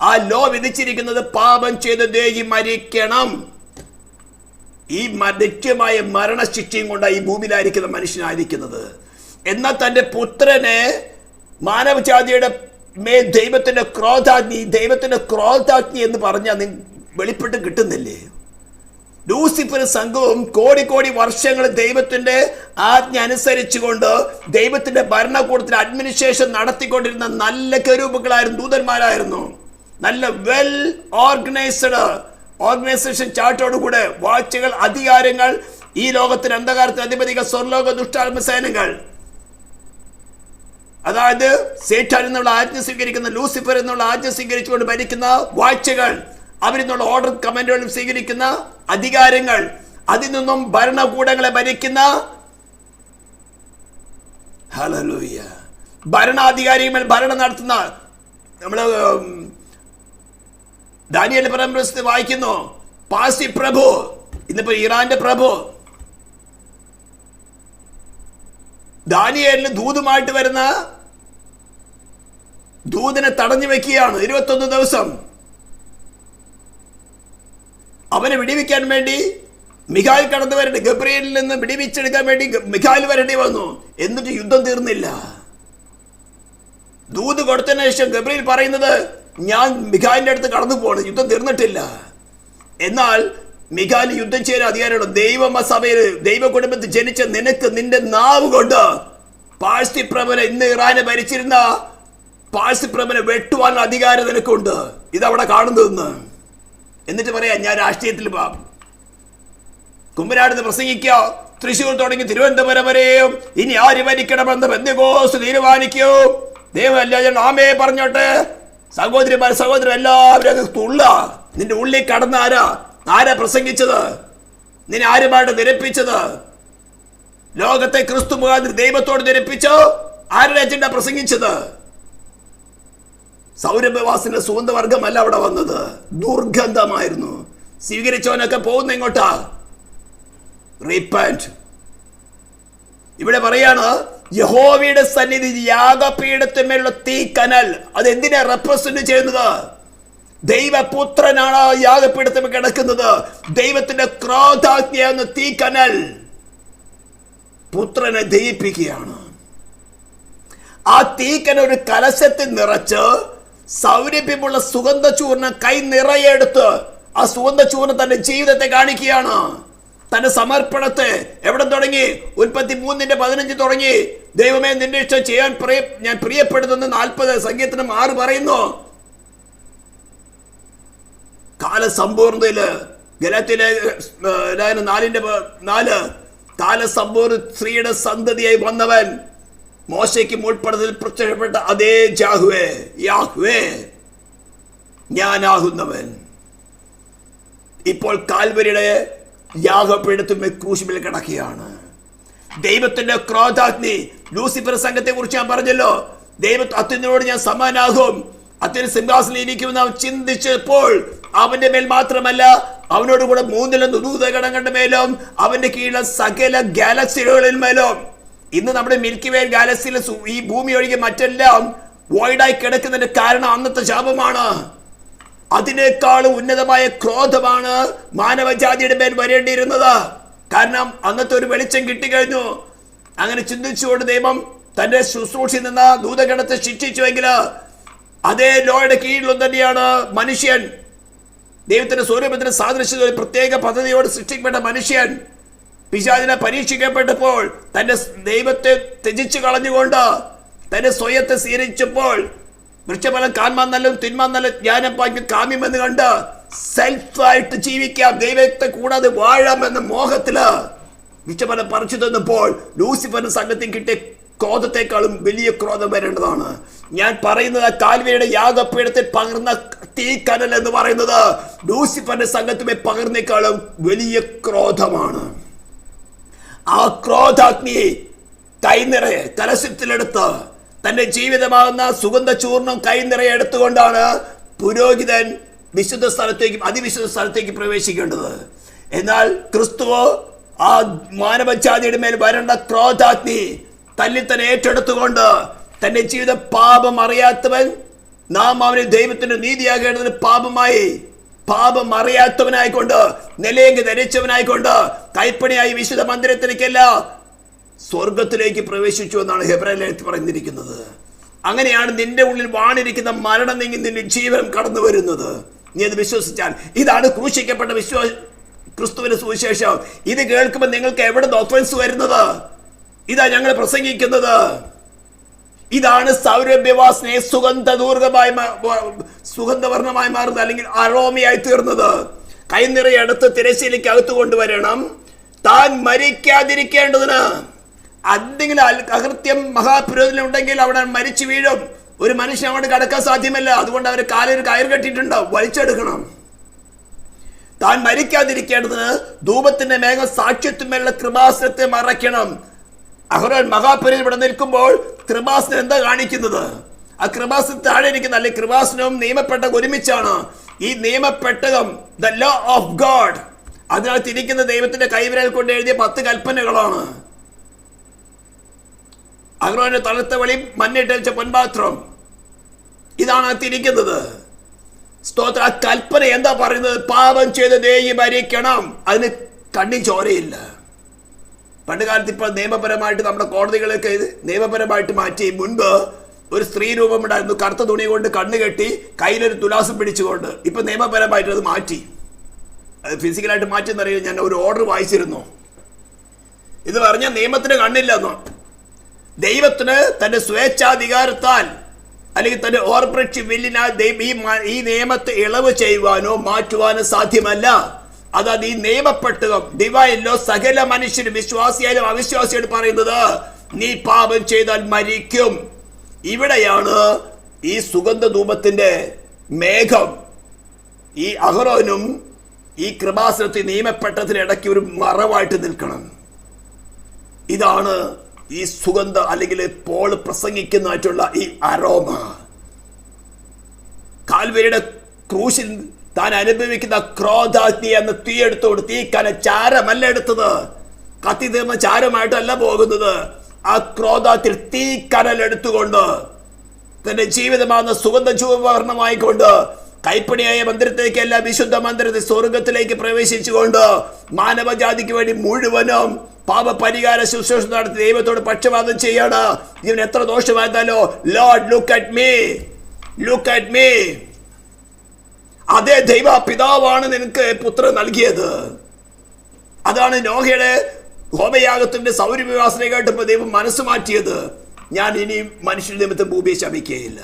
ആ ലോ വിധിച്ചിരിക്കുന്നത് പാപം ചെയ്ത് ദേഹി മരിക്കണം. ഈ നിത്യമായ മരണശിക്ഷയും കൊണ്ടാണ് ഈ ഭൂമിയിലായിരിക്കുന്ന മനുഷ്യനായിരിക്കുന്നത്. എന്നാൽ തന്റെ പുത്രനെ മാനവജാതിയുടെ മേൽ ദൈവത്തിന്റെ ക്രോധാഗ്നി എന്ന് പറഞ്ഞാൽ വെളിപ്പെട്ട് കിട്ടുന്നില്ലേ? ലൂസിഫർ സംഘവും കോടി വർഷങ്ങൾ ദൈവത്തിന്റെ ആജ്ഞ അനുസരിച്ചുകൊണ്ട് ദൈവത്തിന്റെ ഭരണകൂടത്തിൽ അഡ്മിനിസ്ട്രേഷൻ നടത്തിക്കൊണ്ടിരുന്ന നല്ല കെരൂബുകളായിരുന്നു, ദൂതന്മാരായിരുന്നു. നല്ല വെൽ ഓർഗനൈസേഷൻ ചാർട്ടോടുകൂടെ വാഴ്ചകൾ, അധികാരങ്ങൾ, ഈ ലോകത്തിന് അന്ധകാരത്തിന് അധിപതികൾ, സ്വർലോക ദുഷ്ടാത്മസേനകൾ, അതായത് സേറ്റാൻ എന്നുള്ള ആജ്ഞ സ്വീകരിക്കുന്ന, ലൂസിഫർ എന്നുള്ള ആജ്ഞ സ്വീകരിച്ചുകൊണ്ട് ഭരിക്കുന്ന വാഴ്ചകൾ, അവരിൽ നിന്നുള്ള ഓർഡർ കമാൻഡുകളും സ്വീകരിക്കുന്ന അധികാരങ്ങൾ, അതിൽ നിന്നും ഭരണകൂടങ്ങളെ ഭരിക്കുന്ന ഹല്ലേലൂയ ഭരണാധികാരികൾ ഭരണം നടത്തുന്ന, നമ്മള് ദാനിയേൽ പരമ്പരത്തിൽ വായിക്കുന്നു, പാസി പ്രഭു, ഇന്നിപ്പോ ഇറാന്റെ പ്രഭു. ദാനിയേലിന് ദൂതുമായിട്ട് വരുന്ന ദൂതനെ തടഞ്ഞു വെക്കുകയാണ് 21 ദിവസം. അവനെ വിടിവിക്കാൻ വേണ്ടി മിഖായിൽ കടന്നു വരേണ്ടി, ഗബ്രിയേലിൽ നിന്ന് വിടിവിച്ചെടുക്കാൻ വേണ്ടി മിഖായിൽ വരേണ്ടി വന്നു. എന്നിട്ട് യുദ്ധം തീർന്നില്ല. ദൂത് കൊടുത്തതിനു ശേഷം ഗബ്രിയേൽ പറയുന്നത്, ഞാൻ മിഖായിലിന്റെ അടുത്ത് കടന്നു പോകണം, യുദ്ധം തീർന്നിട്ടില്ല. എന്നാൽ മിഖായിൽ യുദ്ധം ചെയ്യാൻ അധികാരമുള്ള ദൈവസഭയിൽ, ദൈവ കുടുംബത്തിൽ ജനിച്ച നിനക്ക് നിന്റെ നാവ് കൊണ്ട് പാഴ്സിപ്രഭനെ, ഇന്ന് ഇറാനെ ഭരിച്ചിരുന്ന പാഴ്സിപ്രഭനെ വെട്ടുവാനുള്ള അധികാരം നിനക്കുണ്ട്. ഇതവിടെ കാണുന്നതെന്ന്. എന്നിട്ട് പറയാ, ഞാൻ രാഷ്ട്രീയത്തിൽ കുമ്പനാടുന്ന് പ്രസംഗിക്കുക, തൃശ്ശൂർ തുടങ്ങി തിരുവനന്തപുരം വരെയും ഇനി ആര് ഭരിക്കണമെന്ന് പെന്തക്കോസ്ത് തീരുമാനിക്കൂ. ദൈവമല്ല ആമേ പറഞ്ഞോട്ടെ. സഹോദരിമാർ, സഹോദരൻ എല്ലാവരും തുള്ള. നിന്റെ ഉള്ളിൽ കടന്ന ആരാ പ്രസംഗിച്ചത്? നിന്നെ ആരുമായിട്ട് നിരപ്പിച്ചത്? ലോകത്തെ ക്രിസ്തു മുഖാന്തരം ദൈവത്തോട് നിരപ്പിച്ചോ? ആരുടെ അജണ്ട പ്രസംഗിച്ചത്? സൗരഭ്യവാസിന്റെ സുഗന്ധവർഗമല്ല അവിടെ വന്നത്, ദുർഗന്ധമായിരുന്നു. സ്വീകരിച്ചവനൊക്കെ പോകുന്ന എങ്ങോട്ടാ? റിപ്പന്റ്. ഇവിടെ പറയാണ്, യഹോവയുടെ സന്നിധി യാഗപീഠത്തിന്മേലുള്ള തീക്കനൽ. അത് എന്തിനാ റെപ്രസെന്റ് ചെയ്യുന്നത്? ദൈവപുത്രനാണ് യാഗപീഠത്തിൽ കിടക്കുന്നത്. ദൈവത്തിന്റെ ക്രോധാഗ്നിയാകുന്ന തീക്കനൽ പുത്രനെ ദഹിപ്പിക്കുകയാണ്. ആ തീക്കനൽ ഒരു കലശത്തിൽ നിറച്ച് സൗരഭ്യമുള്ള സുഗന്ധചൂർണം കൈ നിറയെ എടുത്ത് ആ സുഗന്ധചൂർണം തന്റെ ജീവിതത്തെ കാണിക്കുകയാണ്, തന്റെ സമർപ്പണത്തെ. എവിടെ തുടങ്ങി? ഉൽപ്പത്തി 3:15 തുടങ്ങി. ദൈവമേ, നിന്റെ ഇഷ്ടം ചെയ്യാൻ ഞാൻ പ്രിയപ്പെടുന്നു 40 സംഗീതത്തിന് 6 പറയുന്നു. കാലസമ്പൂർണതയില് ഗലാത്യയിലെ 4:4 കാലസമ്പൂർണ്ണ സ്ത്രീയുടെ സന്തതിയായി വന്നവൻ, മോശയ്ക്ക് മുൾപ്പടത്തിൽ പ്രത്യക്ഷപ്പെട്ട അതേ യാഹ്വേ ഞാനാകുന്നവൻ ഇപ്പോൾ കാൽവരിയുടെ യാഗപീഠത്തിന്മേൽ ക്രൂശിൽ കിടക്കുകയാണ്. ദൈവത്തിന്റെ ക്രോധാഗ്നി. ലൂസിഫർ സംഘത്തെ കുറിച്ച് ഞാൻ പറഞ്ഞല്ലോ, അത്യുന്നതനോട് ഞാൻ സമാനാകും, അത്യുന്ന സിംഹാസനത്തിൽ ഇരിക്കുമെന്ന് അവൻ ചിന്തിച്ചപ്പോൾ അവന്റെ മേൽ മാത്രമല്ല, അവനോട് കൂടെ 3 ദൂതഗണങ്ങളുടെ മേലും അവന്റെ കീഴിലെ സകല ഗാലക്സികളിൽ മേലും. ഇന്ന് നമ്മുടെ മിൽക്കി വേ ഗാലക്സിയിൽ ഈ ഭൂമി ഒഴികെ മറ്റെല്ലാം വോയിഡായി കിടക്കുന്നതിന്റെ കാരണം അന്നത്തെ ശാപമാണ്. അതിനേക്കാളും ഉന്നതമായ ക്രോധമാണ് മാനവജാതിയുടെ മേൽ വരേണ്ടിയിരുന്നത്. കാരണം അന്നത്തെ ഒരു വെളിച്ചം കിട്ടിക്കഴിഞ്ഞു. അങ്ങനെ ചിന്തിച്ചുകൊണ്ട് ദൈവം തന്റെ ശുശ്രൂഷയിൽ നിന്ന് ദൂതഗണത്തെ ശിക്ഷിച്ചുവെങ്കിൽ അതേ ലോയുടെ കീഴിലും തന്നെയാണ് മനുഷ്യൻ. ദൈവത്തിന്റെ സൂര്യപുത്രന്റെ സാദൃശ്യത്തിൽ ഒരു പ്രത്യേക പദ്ധതിയോട് സൃഷ്ടിക്കപ്പെട്ട മനുഷ്യൻ പിശാചിനെ പരീക്ഷിക്കപ്പെട്ടപ്പോൾ തന്റെ ദൈവത്തെ ത്യജിച്ചു കളഞ്ഞുകൊണ്ട് തന്റെ സ്വയത്തെ സ്വീകരിച്ചപ്പോൾ വൃക്ഷഫലം കാൺമാൻ നല്ലതും തിന്മാൻ നല്ല ജ്ഞാനം പായ്ക്ക് കാമ്യമെന്ന് കണ്ട് സെൽഫായിട്ട് ജീവിക്കാം, ദൈവത്തെ കൂടാതെ വാഴാമെന്ന മോഹത്തില് വൃക്ഷഫലം പറിച്ചു തന്നപ്പോൾ ലൂസിഫറിന്റെ സംഘത്തിൽ കിട്ടിയ ക്രോധത്തെക്കാളും വലിയ ക്രോധം വരേണ്ടതാണ്. ഞാൻ പറയുന്നത് കാൽവരിയുടെ യാഗപീഠത്തിൽ പകർന്ന തീക്കനൽ എന്ന് പറയുന്നത് ലൂസിഫറിന്റെ സംഘത്തുമേ പകർന്നേക്കാളും വലിയ ക്രോധമാണ്. ആ ക്രോധാഗ്നി കൈനിറയെ കലശത്തിലെടുത്ത് തന്റെ ജീവിതമാകുന്ന സുഗന്ധ ചൂർണം കൈനിറയെ എടുത്തുകൊണ്ടാണ് പുരോഹിതൻ വിശുദ്ധ സ്ഥലത്തേക്കും അതിവിശുദ്ധ സ്ഥലത്തേക്ക് പ്രവേശിക്കേണ്ടത്. എന്നാൽ ക്രിസ്തുവോ ആ മാനവജാതിയുടെ മേൽ വരേണ്ട ക്രോധാഗ്നി തന്നിൽ തന്നെ ഏറ്റെടുത്തുകൊണ്ട് തന്റെ ജീവിത പാപം അറിയാത്തവൻ നാം അവനെ ദൈവത്തിന്റെ നീതിയാകേണ്ടതിന് പാപം അറിയാത്തവനായിക്കൊണ്ട് നിലയെങ്കിൽ ധരിച്ചവനായിക്കൊണ്ട് കൈപ്പണിയായി വിശുദ്ധ മന്ദിരത്തിലേക്കല്ല സ്വർഗത്തിലേക്ക് പ്രവേശിച്ചു എന്നാണ് ഹെബ്രായത്തിൽ പറഞ്ഞിരിക്കുന്നത്. അങ്ങനെയാണ് നിന്റെ ഉള്ളിൽ വാണിരിക്കുന്ന മരണം നീങ്ങി നിന്റെ ജീവൻ കടന്നു വരുന്നത്. നീ അത് വിശ്വസിച്ചാൽ ഇതാണ് ക്രൂശിക്കപ്പെട്ട ക്രിസ്തുവിന്റെ സുവിശേഷം. ഇത് കേൾക്കുമ്പോൾ നിങ്ങൾക്ക് എവിടെ ഒഫൻസ് വരുന്നത്? ഇതാ ഞങ്ങൾ പ്രസംഗിക്കുന്നത്. ഇതാണ് സൗരഭ്യവാസനയെ സുഗന്ധവർണ്ണമായി മാറുന്നത്, അല്ലെങ്കിൽ അറോമയായി തീർന്നത്. കൈനിറയെ അടുത്ത് തിരശ്ശീലയ്ക്ക് അകത്ത് കൊണ്ടുവരണം. താൻ മരിക്കാതിരിക്കേണ്ടതിന് എന്തെങ്കിലും അകൃത്യം മഹാപുരോഹിതനുണ്ടെങ്കിൽ അവിടെ മരിച്ചു വീഴും. ഒരു മനുഷ്യൻ അവിടെ കടക്കാൻ സാധ്യമല്ല. അതുകൊണ്ട് അവരെ കാലിൽ കയർ കെട്ടിയിട്ടുണ്ടാവും, വലിച്ചെടുക്കണം. താൻ മരിക്കാതിരിക്കേണ്ടതിന് ധൂപത്തിന്റെ മേഘം സാക്ഷ്യത്വമേലുള്ള കൃപാസനത്തെ മറയ്ക്കണം. അഹരോൻ മഹാപുരോഹിതൻ ഇവിടെ നിൽക്കുമ്പോൾ കൃപാസനം എന്താ കാണിക്കുന്നത്? ആ കൃപാസനം താഴെ ഇരിക്കുന്ന അല്ലെങ്കിൽ കൃപാസനവും നിയമപ്പെട്ടകം ഒരുമിച്ചാണ്. ഈ നിയമപ്പെട്ടകം ദ ലോ ഓഫ് ഗോഡ്, അതിനകത്ത് ഇരിക്കുന്ന ദൈവത്തിന്റെ കൈവിരൽ കൊണ്ട് എഴുതിയ 10 കൽപ്പനകളാണ്. അഹരോന്റെ തളർത്ത വഴി മണ്ണിട്ടടിച്ച പൊൻപാത്രം, ഇതാണ് അകത്തിരിക്കുന്നത്. സ്തോത്ര. ആ കൽപ്പന എന്താ പറയുന്നത്? പാപം ചെയ്ത് ദേഹി മരിക്കണം. അതിന് കണ്ണി ചോരയില്ല. പണ്ട് കാലത്ത് ഇപ്പോൾ നിയമപരമായിട്ട് നമ്മുടെ കോടതികളൊക്കെ നിയമപരമായിട്ട് മാറ്റി. മുൻപ് ഒരു സ്ത്രീ രൂപം ഉണ്ടായിരുന്നു, കറുത്ത തുണി കൊണ്ട് കണ്ണ് കെട്ടി കയ്യിലൊരു തുലാസം പിടിച്ചുകൊണ്ട്. ഇപ്പൊ നിയമപരമായിട്ട് അത് മാറ്റി. അത് ഫിസിക്കലായിട്ട് മാറ്റിയെന്നറിയാൻ ഞാൻ ഒരു ഓർഡർ വായിച്ചിരുന്നു. ഇത് പറഞ്ഞാൽ നിയമത്തിന് കണ്ണില്ലെന്നോ. ദൈവത്തിന് തന്റെ സ്വേച്ഛാധികാരത്താൽ അല്ലെങ്കിൽ തന്റെ ഓർപ്രക്ഷി വില്ലിനാൽ ഈ നിയമത്തെ ഇളവ് ചെയ്യുവാനോ മാറ്റുവാനോ സാധ്യമല്ല. അതായത് ഈ നിയമപ്പെട്ടകം ഡിവൈൻ ലോ സകല മനുഷ്യരും വിശ്വാസിയായാലും അവിശ്വാസിയായിട്ട് പറയുന്നത് നീ പാപം ചെയ്താൽ മരിക്കും. ഇവിടെയാണ് ഈ സുഗന്ധ ധൂപത്തിന്റെ മേഘം ഈ അഹരോനും ഈ കൃപാസനത്തിൽ നിയമപ്പെട്ടതിന് ഇടയ്ക്ക് ഒരു മറവായിട്ട് നിൽക്കണം. ഇതാണ് ഈ സുഗന്ധ അല്ലെങ്കിൽ പോൾ പ്രസംഗിക്കുന്നതായിട്ടുള്ള ഈ അരോമ. കാൽവരിയുടെ ക്രൂശിൽ താൻ അനുഭവിക്കുന്ന ക്രോധാഗ്നി എന്ന തീയെടുത്തോട് തീക്കന ചാരമല്ല എടുത്തത്, കത്തി തീർന്ന ചാരമായിട്ടല്ല പോകുന്നത്. ആ ക്രോധത്തിൽ തീക്കനൽ എടുത്തുകൊണ്ട് തന്റെ ജീവിതമാകുന്ന സുഗന്ധ ചൂവർണ്ണമായിക്കൊണ്ട് കൈപ്പണിയായ മന്ദിരത്തിലേക്കല്ല വിശുദ്ധ മന്ദിരത്തിൽ സ്വർഗത്തിലേക്ക് പ്രവേശിച്ചുകൊണ്ട് മാനവജാതിക്ക് വേണ്ടി മുഴുവനും പാപപരിഹാര ശുശ്രൂഷ നടത്തി ദൈവത്തോട് പക്ഷപാതം ചെയ്യാണ്. ഇവൻ എത്ര ദോഷമായിരുന്നാലോ Lord look at me, look at me. അതേ ദൈവ പിതാവാണ് നിനക്ക് പുത്രൻ നൽകിയത്. അതാണ് നോഹയുടെ ഹോമയാഗത്തിന്റെ സൗരഭ്യവാസന കേട്ടപ്പോൾ ദൈവം മനസ്സ് മാറ്റിയത്. ഞാൻ ഇനി മനുഷ്യ നിമിത്തം ഭൂമിയെ ശപിക്കുകയില്ല.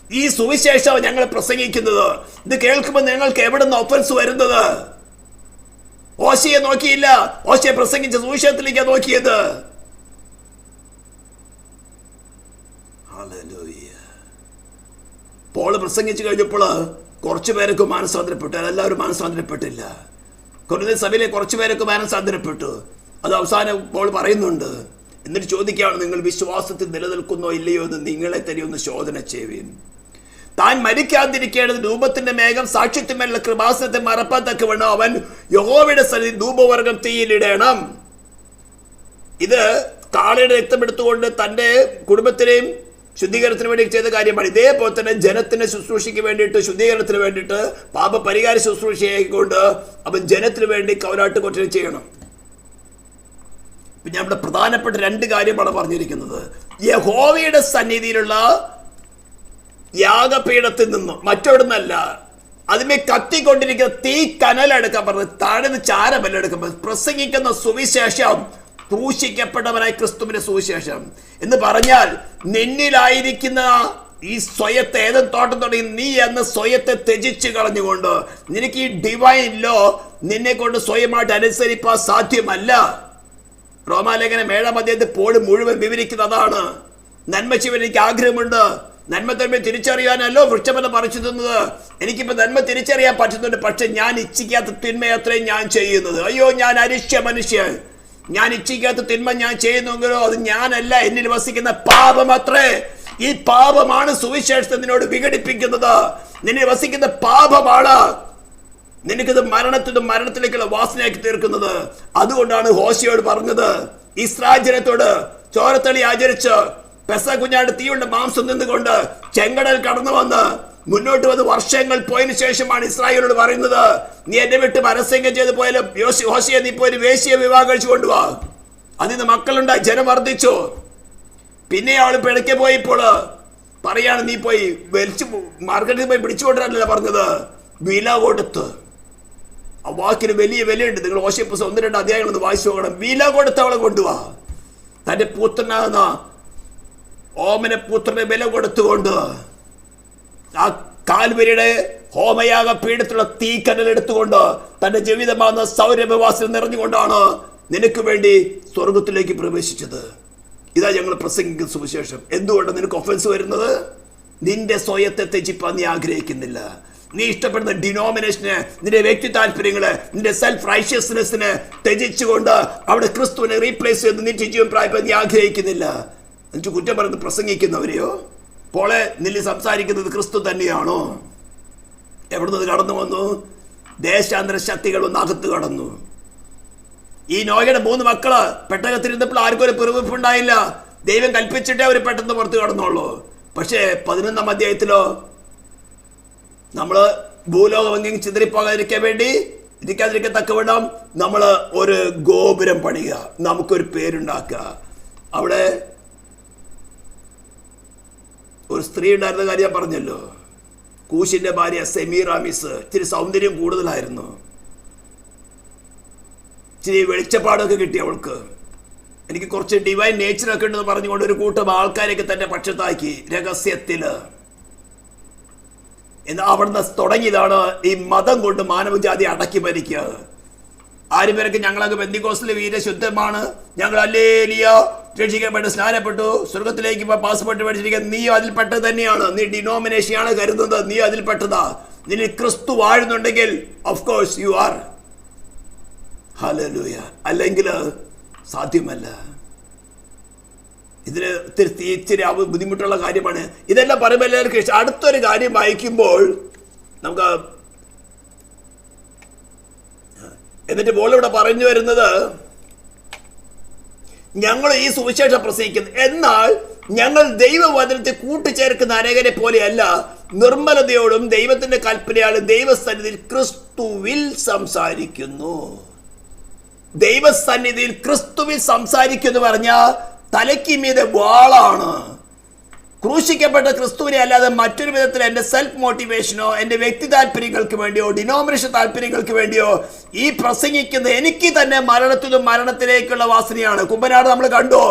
ഈ സുവിശേഷം ഞങ്ങൾ പ്രസംഗിക്കുന്നത്. ഇത് കേൾക്കുമ്പോൾ നിങ്ങൾക്ക് എവിടെ നിന്ന് ഒഫൻസ് വരുന്നത്? ഓശയെ നോക്കിയില്ല, ഓശയെ പ്രസംഗിച്ച സുവിശേഷത്തിലേക്കാണ് നോക്കിയത്. പോള് പ്രസംഗിച്ചു കഴിഞ്ഞപ്പോൾ കുറച്ചു പേരൊക്കെ മാനസാന്തരപ്പെട്ടു, എല്ലാവരും മാനസാന്തരപ്പെട്ടില്ല. കൊരിന്ത്യർ സഭയിലെ കുറച്ചു പേരൊക്കെ മാനസാന്തരപ്പെട്ടു. അത് അവസാനം പോൾ പറയുന്നുണ്ട്. എന്നിട്ട് ചോദിക്കുകയാണ്, നിങ്ങൾ വിശ്വാസത്തിൽ നിലനിൽക്കുന്നോ ഇല്ലയോ എന്ന് നിങ്ങളെ തന്നെ ഒന്ന് ശോധന ചെയ്യുവിൻ. താൻ മരിക്കാതിരിക്കേണ്ടത് ധൂപത്തിന്റെ മേഘം സാക്ഷ്യത്വമേലുള്ള കൃപാസനത്തെ മറപ്പത്തക്ക വേണം അവൻ യഹോവയുടെ സന്നിധി ധൂപവർഗം തീയിലിടണം. ഇത് കാളയുടെ രക്തം എടുത്തുകൊണ്ട് തൻ്റെ കുടുംബത്തിനെയും ശുദ്ധീകരണത്തിന് വേണ്ടി ചെയ്ത കാര്യമാണ്. ഇതേപോലെ തന്നെ ജനത്തിന് ശുശ്രൂഷയ്ക്ക് വേണ്ടിയിട്ട്, ശുദ്ധീകരണത്തിന് വേണ്ടിയിട്ട്, പാപപരിഹാര ശുശ്രൂഷയായിക്കൊണ്ട് അവൻ ജനത്തിന് വേണ്ടി കൗലാട്ട് കൊറ്റ ചെയ്യണം. പിന്നെ നമ്മുടെ പ്രധാനപ്പെട്ട 2 കാര്യമാണ് പറഞ്ഞിരിക്കുന്നത്. യഹോവയുടെ സന്നിധിയിലുള്ള യാഗപീഠത്തിൽ നിന്നും മറ്റൊടുന്നല്ല, അതിമേ കത്തിക്കൊണ്ടിരിക്കുന്ന തീ കനലെടുക്കാൻ പറഞ്ഞത്, താഴെ ചാരമല്ലെടുക്കാൻ പറഞ്ഞത്, പ്രസംഗിക്കുന്ന സുവിശേഷം, ക്രൂശിക്കപ്പെട്ടവനായ ക്രിസ്തുവിന്റെ സുവിശേഷം എന്ന് പറഞ്ഞാൽ, നിന്നിലായിരിക്കുന്ന ഈ സ്വയത്തെ, ഏതും തോട്ടം തുടങ്ങി നീ എന്ന സ്വയത്തെ ത്യജിച്ച് കളഞ്ഞുകൊണ്ട്, നിനക്ക് ഈ ഡിവൈൻ ലോ നിന്നെ കൊണ്ട് സ്വയമായിട്ട് അനുസരിപ്പാൻ സാധ്യമല്ല. റോമാലേഖനം 7-ാം അധ്യായത്തിൽ പോൾ മുഴുവൻ വിവരിക്കുന്നതാണ്. നന്മ ചെയ്യാൻ എനിക്ക് ആഗ്രഹമുണ്ട്, നന്മ തന്മ തിരിച്ചറിയാനല്ലോ വൃക്ഷഫലം പറിച്ചു തന്നത്. എനിക്കിപ്പോ നന്മ തിരിച്ചറിയാൻ പറ്റുന്നുണ്ട്, പക്ഷെ ഞാൻ ഇച്ഛിക്കാത്ത തിന്മ അത്രയും ഞാൻ ചെയ്യുന്നത്. അയ്യോ, ഞാൻ അരിഷ്യ മനുഷ്യൻ, ഞാൻ ഇച്ഛിക്കാത്ത തിന്മ ഞാൻ ചെയ്യുന്നെങ്കിലോ അത് ഞാനല്ല, എന്നിൽ വസിക്കുന്ന പാപം അത്രേ. ഈ പാപമാണ് സുവിശേഷത്തെ നിന്നോട് വിഘടിപ്പിക്കുന്നത്. നിന്നിൽ വസിക്കുന്ന പാപമാണ് നിനക്കിത് മരണത്തിലേക്കുള്ള വാസനയാക്കി തീർക്കുന്നത്. അതുകൊണ്ടാണ് ഹോശയോട് പറഞ്ഞത്, ഇസ്രായേൽ ജനത്തോട് ചോരത്തളി ആചരിച്ച് പെസഹ കുഞ്ഞാണ്ട് തീയുള്ള മാംസം നിന്നുകൊണ്ട് ചെങ്കടൽ കടന്നു വന്ന് മുന്നോട്ട് വന്ന് വർഷങ്ങൾ പോയതിനു ശേഷമാണ് ഇസ്രായേലോട് പറയുന്നത്, നീ എന്നെ വിട്ട് പരസ്യം ചെയ്ത് പോയാലും ഹോശയെ നീ പോയി വേശ്യ വിവാഹം കഴിച്ചു കൊണ്ടുപോവാ. അതിന് മക്കളുണ്ടായി, ജനം വർദ്ധിച്ചു. പിന്നെ അവൾ പിഴയ്ക്ക് പോയപ്പോൾ പറയാണ്, നീ പോയി വലിച്ചു മാർക്കറ്റിൽ പോയി പിടിച്ചുകൊണ്ടിരല്ല പറഞ്ഞത്, വില കൊടുത്ത്. ആ വാക്കിന് വലിയ വിലയുണ്ട്. നിങ്ങൾ ഹോശയ പുസ്തകം 1-2 അധ്യായങ്ങളൊന്ന് വായിച്ചു നോക്കണം. വില കൊടുത്ത് അവളെ കൊണ്ടുപോവാ. തന്റെ പുത്രനാകുന്ന ഓമന പുത്രനെ വില കൊടുത്തുകൊണ്ട് ആ കാൽവരിയുടെ ഹോമയാഗ പീഠത്തിലുള്ള തീക്കനൽ എടുത്തുകൊണ്ട് തന്റെ ജീവിതമാകുന്ന സൗരഭ്യവാസന നിറഞ്ഞുകൊണ്ടാണ് നിനക്ക് വേണ്ടി സ്വർഗത്തിലേക്ക് പ്രവേശിച്ചത്. ഇതാ ഞങ്ങൾ പ്രസംഗിക്കുന്ന സുവിശേഷം. എന്തുകൊണ്ട് നിനക്ക് ഒഫൻസ് വരുന്നത്? നിന്റെ സ്വയത്തെ ത്യജിപ്പാൻ നീ ആഗ്രഹിക്കുന്നില്ല. നീ ഇഷ്ടപ്പെടുന്ന ഡിനോമിനേഷന്, നിന്റെ വ്യക്തി താല്പര്യങ്ങള്, നിന്റെ സെൽഫ് റൈഷ്യസ്നെസ്സിന് ത്യജിച്ചുകൊണ്ട് അവിടെ ക്രിസ്തുവിനെ റീപ്ലേസ് ചെയ്ത് നിന്റെ ജീവൻ പ്രാപിക്കാൻ നീ ആഗ്രഹിക്കുന്നില്ല. എന്നിട്ട് കുറ്റം പറഞ്ഞ് പ്രസംഗിക്കുന്നവരെയോ പോളെ നിന്നെ സംസാരിക്കുന്നത് ക്രിസ്തു തന്നെയാണോ? എവിടുന്നത് കടന്നു വന്നു? ദേശാന്തര ശക്തികളൊന്ന് അകത്ത് കടന്നു. ഈ നോയയുടെ 3 മക്കള് പെട്ടകത്തിരുന്നപ്പോൾ ആർക്കും ഒരു പിറുവിപ്പുണ്ടായില്ല. ദൈവം കൽപ്പിച്ചിട്ടേ അവർ പെട്ടെന്ന് പുറത്ത് കടന്നുള്ളൂ. പക്ഷേ 11-ാം അധ്യായത്തിലോ നമ്മള് ഭൂലോകമെങ്കിലും ഇരിക്കാതിരിക്കാൻ തക്കവണ്ണം നമ്മള് ഒരു ഗോപുരം പണിയുക, നമുക്കൊരു പേരുണ്ടാക്കുക. അവിടെ ഒരു സ്ത്രീ ഉണ്ടായിരുന്ന കാര്യം ഞാൻ പറഞ്ഞല്ലോ, കൂശിന്റെ ഭാര്യ സെമീറാമിസ്. ഇച്ചിരി സൗന്ദര്യം കൂടുതലായിരുന്നു, ഇച്ചിരി വെളിച്ചപ്പാടൊക്കെ കിട്ടി അവൾക്ക്. എനിക്ക് കുറച്ച് ഡിവൈൻ നേച്ചറൊക്കെ ഉണ്ടെന്ന് പറഞ്ഞുകൊണ്ട് ഒരു കൂട്ടം ആൾക്കാരെയൊക്കെ തന്റെ പക്ഷത്താക്കി രഹസ്യത്തില്. എന്നാൽ അവിടുന്ന് തുടങ്ങിയതാണ് ഈ മതം കൊണ്ട് മാനവജാതി അടക്കി ഭരിക്കുക. ആരും പേരൊക്കെ ഞങ്ങളങ്ങ് പെന്തിക്കോസ്തിലെ വീരശുദ്ധമാണ്, ഞങ്ങൾ അല്ലേലിയ രക്ഷിക്കപ്പെട്ട് സ്നാനപ്പെട്ടു സ്വർഗത്തിലേക്ക് പാസ്പോർട്ട് മേടിച്ചിരിക്കുക. നീ അതിൽപ്പെട്ടത് തന്നെയാണ്. നീ ഡിനോമിനേഷനാണ് കരുതുന്നത്, നീ അതിൽപ്പെട്ടതാ. നിന്നിൽ ക്രിസ്തു വാഴുന്നുണ്ടെങ്കിൽ of course you are. Hallelujah. അല്ലെങ്കിൽ സാധ്യമല്ല. ഇതിന് ഇച്ചിരി ബുദ്ധിമുട്ടുള്ള കാര്യമാണ്. ഇതെല്ലാം പറയുമ്പോൾ എല്ലാവർക്കും ഇഷ്ടം. അടുത്തൊരു കാര്യം വായിക്കുമ്പോൾ നമുക്ക് എന്നിട്ട് പോളിവിടെ പറഞ്ഞു വരുന്നത്, ഞങ്ങൾ ഈ സുവിശേഷം പ്രസംഗിക്കുന്നു, എന്നാൽ ഞങ്ങൾ ദൈവവചനത്തെ കൂട്ടിച്ചേർക്കുന്ന അനേകരെ പോലെയല്ല, നിർമ്മലതയോടും ദൈവത്തിന്റെ കൽപ്പനയാലും ദൈവസന്നിധിയിൽ ക്രിസ്തുവിൽ സംസാരിക്കുന്നു. ദൈവസന്നിധിയിൽ ക്രിസ്തുവിൽ സംസാരിക്കുന്നു പറഞ്ഞാൽ തലയ്ക്ക് മീതെ വാളാണ്. ക്രൂശിക്കപ്പെട്ട ക്രിസ്തുവിനെ അല്ലാതെ മറ്റൊരു വിധത്തിൽ എൻ്റെ സെൽഫ് മോട്ടിവേഷനോ എൻ്റെ വ്യക്തി താല്പര്യങ്ങൾക്ക് വേണ്ടിയോ ഡിനോമിനേഷൻ താല്പര്യങ്ങൾക്ക് വേണ്ടിയോ ഈ പ്രസംഗിക്കുന്നത് എനിക്ക് തന്നെ മരണത്തിലേക്കുള്ള വാസനയാണ്. കുമ്പനാട് നമ്മൾ കണ്ടു.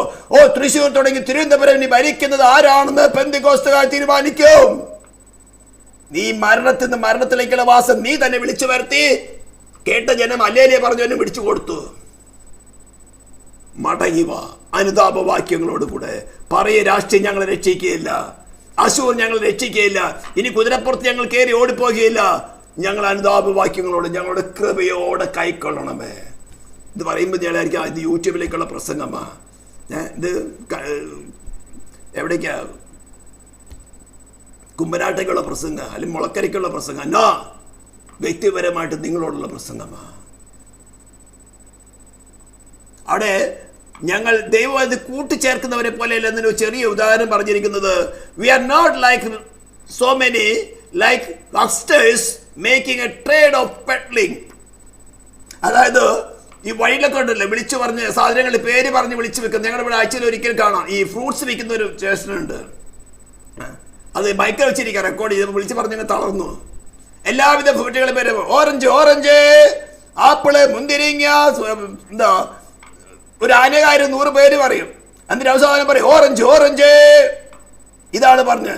തൃശ്ശൂർ തുടങ്ങി തിരുവനന്തപുരം ഇനി ഭരിക്കുന്നത് ആരാണെന്ന് പെന്തിക്കോസ്തുകാർ തീരുമാനിക്കും. നീ മരണത്തിലേക്കുള്ള വാസം നീ തന്നെ വിളിച്ചു വരുത്തി. കേട്ട ജനം അല്ലേലിയ പറഞ്ഞവനും പിടിച്ചു കൊടുത്തു. മടങ്ങിവ അനുതാപവാക്യങ്ങളോട് കൂടെ പറയ, രാഷ്ട്രീയം ഞങ്ങളെ രക്ഷിക്കുകയില്ല, അശൂർ ഞങ്ങൾ രക്ഷിക്കുകയില്ല, ഇനി കുതിരപ്പുറത്ത് ഞങ്ങൾ കയറി ഓടിപ്പോകുകയില്ല. ഞങ്ങൾ അനുതാപവാക്യങ്ങളോട് ഞങ്ങളുടെ കൃപയോടെ കൈക്കൊള്ളണമേ. ഇത് പറയുമ്പോൾ ഞങ്ങളായിരിക്കും ഇത് യൂട്യൂബിലേക്കുള്ള പ്രസംഗമാ, ഇത് എവിടേക്കാ കുമ്പനാട്ടേക്കുള്ള പ്രസംഗം അല്ലെങ്കിൽ മുളക്കരയ്ക്കുള്ള പ്രസംഗം? എന്നാ വ്യക്തിപരമായിട്ട് നിങ്ങളോടുള്ള പ്രസംഗമാ. അവിടെ ഞങ്ങൾ ദൈവം അത് കൂട്ടിച്ചേർക്കുന്നവരെ പോലെയല്ല എന്നൊരു ചെറിയ ഉദാഹരണം പറഞ്ഞിരിക്കുന്നത്. We are not like so many like hucksters making a trade of peddling. അതായത് ഈ വഴിയിലൊക്കെ ഉണ്ടല്ലോ വിളിച്ചു പറഞ്ഞ് സാധനങ്ങളുടെ പേര് പറഞ്ഞ് വിളിച്ചു വെക്കുന്നത്. ഞങ്ങളുടെ ഇവിടെ ആഴ്ചയിൽ ഒരിക്കൽ കാണാം ഈ ഫ്രൂട്ട്സ് വിൽക്കുന്ന ഒരു സ്റ്റേഷനുണ്ട്. അത് ബൈക്കിൽ വെച്ചിരിക്കുക റെക്കോർഡ് ചെയ്ത് വിളിച്ച് പറഞ്ഞങ്ങ് തളർന്നു. എല്ലാവിധ ഫ്രൂട്ടുകളുടെ പേര് ഓറഞ്ച് ഓറഞ്ച്, ആപ്പിള്, മുന്തിരിങ്ങ, എന്താ ഒരു ആനകാര് 100 പേര് പറയും. എന്നിട്ട് അവസാനം പറയും ഓറഞ്ച് ഓറഞ്ച്. ഇതാണ് പറഞ്ഞ്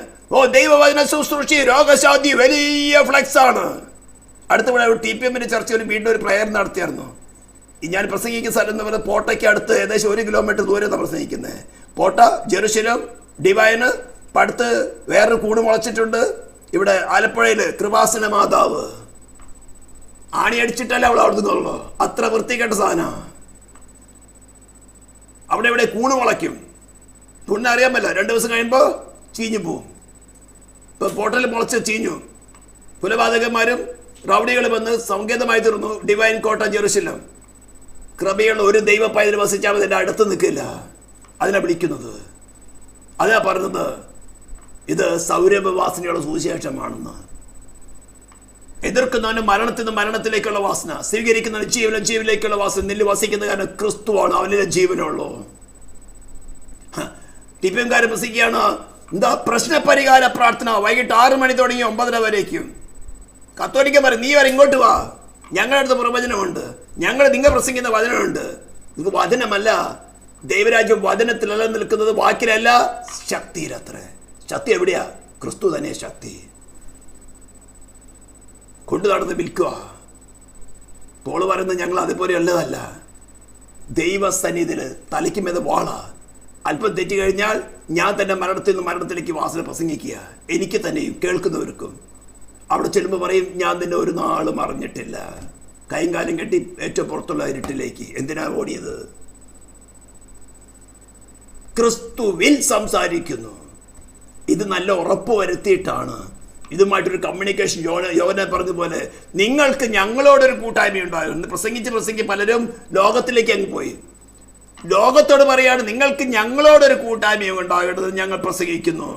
ദൈവവചന ശുശ്രൂഷി രോഗശാന്തി വലിയ ഫ്ലെക്സ് ആണ്. അടുത്തിവിടെ TPM ചർച്ചയിൽ വീണ്ടും ഒരു പ്രയർ നടത്തിയായിരുന്നു. ഞാൻ പ്രസംഗിക്കുന്ന സ്ഥലം എന്ന് പറയുന്നത് പോട്ടയ്ക്ക് അടുത്ത് ഏകദേശം 1 കിലോമീറ്റർ ദൂരം പ്രസംഗിക്കുന്നത്. പോട്ട, ജെറുസലേം, ഡിവൈന്, അടുത്ത് വേറൊരു കൂട് മുളച്ചിട്ടുണ്ട്. ഇവിടെ ആലപ്പുഴയിൽ കൃപാസന മാതാവ് ആണി അടിച്ചിട്ടല്ല അവൾ അവിടെ നിന്നുള്ളൂ. അത്ര വൃത്തികെട്ട സാധനം. അവിടെ ഇവിടെ കൂണ് മുളയ്ക്കും. തുണ്ണ അറിയാൻ പറ്റില്ല, 2 ദിവസം കഴിയുമ്പോൾ ചീഞ്ഞു പോവും. ഇപ്പൊ പോട്ടലിൽ മുളച്ച് ചീഞ്ഞു. കുലപാതകന്മാരും റൗഡികളും വന്ന് സങ്കേതമായി തീർന്നു ഡിവൈൻ കോട്ട ജെറുസലേം. കൃപയുള്ള ഒരു ദൈവ പൈതൽ വസിച്ചാൽ അതിൻ്റെ അടുത്ത് നിൽക്കില്ല. അതിനെ വിളിക്കുന്നത്, അതിനാ പറഞ്ഞത് ഇത് സൗരഭവാസനയുള്ള സുവിശേഷമാണെന്ന്. എതിർക്കുന്നവന് മരണത്തിൽ നിന്ന് മരണത്തിലേക്കുള്ള വാസന, സ്വീകരിക്കുന്നവന് ജീവനിലേക്കുള്ള വാസന. നെല്ല് വസിക്കുന്ന കാരണം ക്രിസ്തുവാണ്, അവനിലെ ജീവനുള്ളൂ. TPM പ്രസംഗിക്കുകയാണ് എന്താ പ്രശ്നപരിഹാര പ്രാർത്ഥന. വൈകിട്ട് 6 മണി തുടങ്ങി 9:30 വരേക്കും. കത്തോലിക്ക പറയും നീ വരെ ഇങ്ങോട്ട് വാ, ഞങ്ങളുടെ അടുത്ത് പ്രവചനമുണ്ട്, നിങ്ങൾ പ്രസംഗിക്കുന്ന വചനമുണ്ട്. ഇത് വചനമല്ല, ദൈവരാജ്യം വചനത്തിലല്ല നിൽക്കുന്നത്, വാക്കിലല്ല, ശക്തിയിലത്രേ. ശക്തി എവിടെയാ? ക്രിസ്തു തന്നെ ശക്തി. കൊണ്ടു നടന്ന് വിൽക്കുക. പോള് പറയുന്നത് ഞങ്ങൾ അതുപോലെ ഉള്ളതല്ല. ദൈവസന്നിധിയിൽ തലയ്ക്കുമേത് വാള. അല്പം തെറ്റി കഴിഞ്ഞാൽ ഞാൻ തന്നെ മരണത്തിൽ നിന്ന് മരണത്തിലേക്ക് വാസന പ്രസംഗിക്കുക, എനിക്ക് തന്നെയും കേൾക്കുന്നവർക്കും. അവിടെ ചെല്ലുമ്പോൾ പറയും ഞാൻ നിന്നെ ഒരു നാളും അറിഞ്ഞിട്ടില്ല. കൈയും കാലും കെട്ടി ഏറ്റവും പുറത്തുള്ള ഇരുട്ടിലേക്ക്. എന്തിനാ ഓടിയത്? ക്രിസ്തുവിൽ സംസാരിക്കുന്നു. ഇത് നല്ല ഉറപ്പ് വരുത്തിയിട്ടാണ്. ഇതുമായിട്ടൊരു കമ്മ്യൂണിക്കേഷൻ. യോഹന പറഞ്ഞ പോലെ നിങ്ങൾക്ക് ഞങ്ങളോടൊരു കൂട്ടായ്മ ഉണ്ടായിരുന്നു. പ്രസംഗിച്ച് പലരും ലോകത്തിലേക്ക് അങ്ങ് പോയി. ലോകത്തോട് പറയാണ് നിങ്ങൾക്ക് ഞങ്ങളോടൊരു കൂട്ടായ്മയോ ഉണ്ടാകേണ്ടത് ഞങ്ങൾ പ്രസംഗിക്കുന്നു.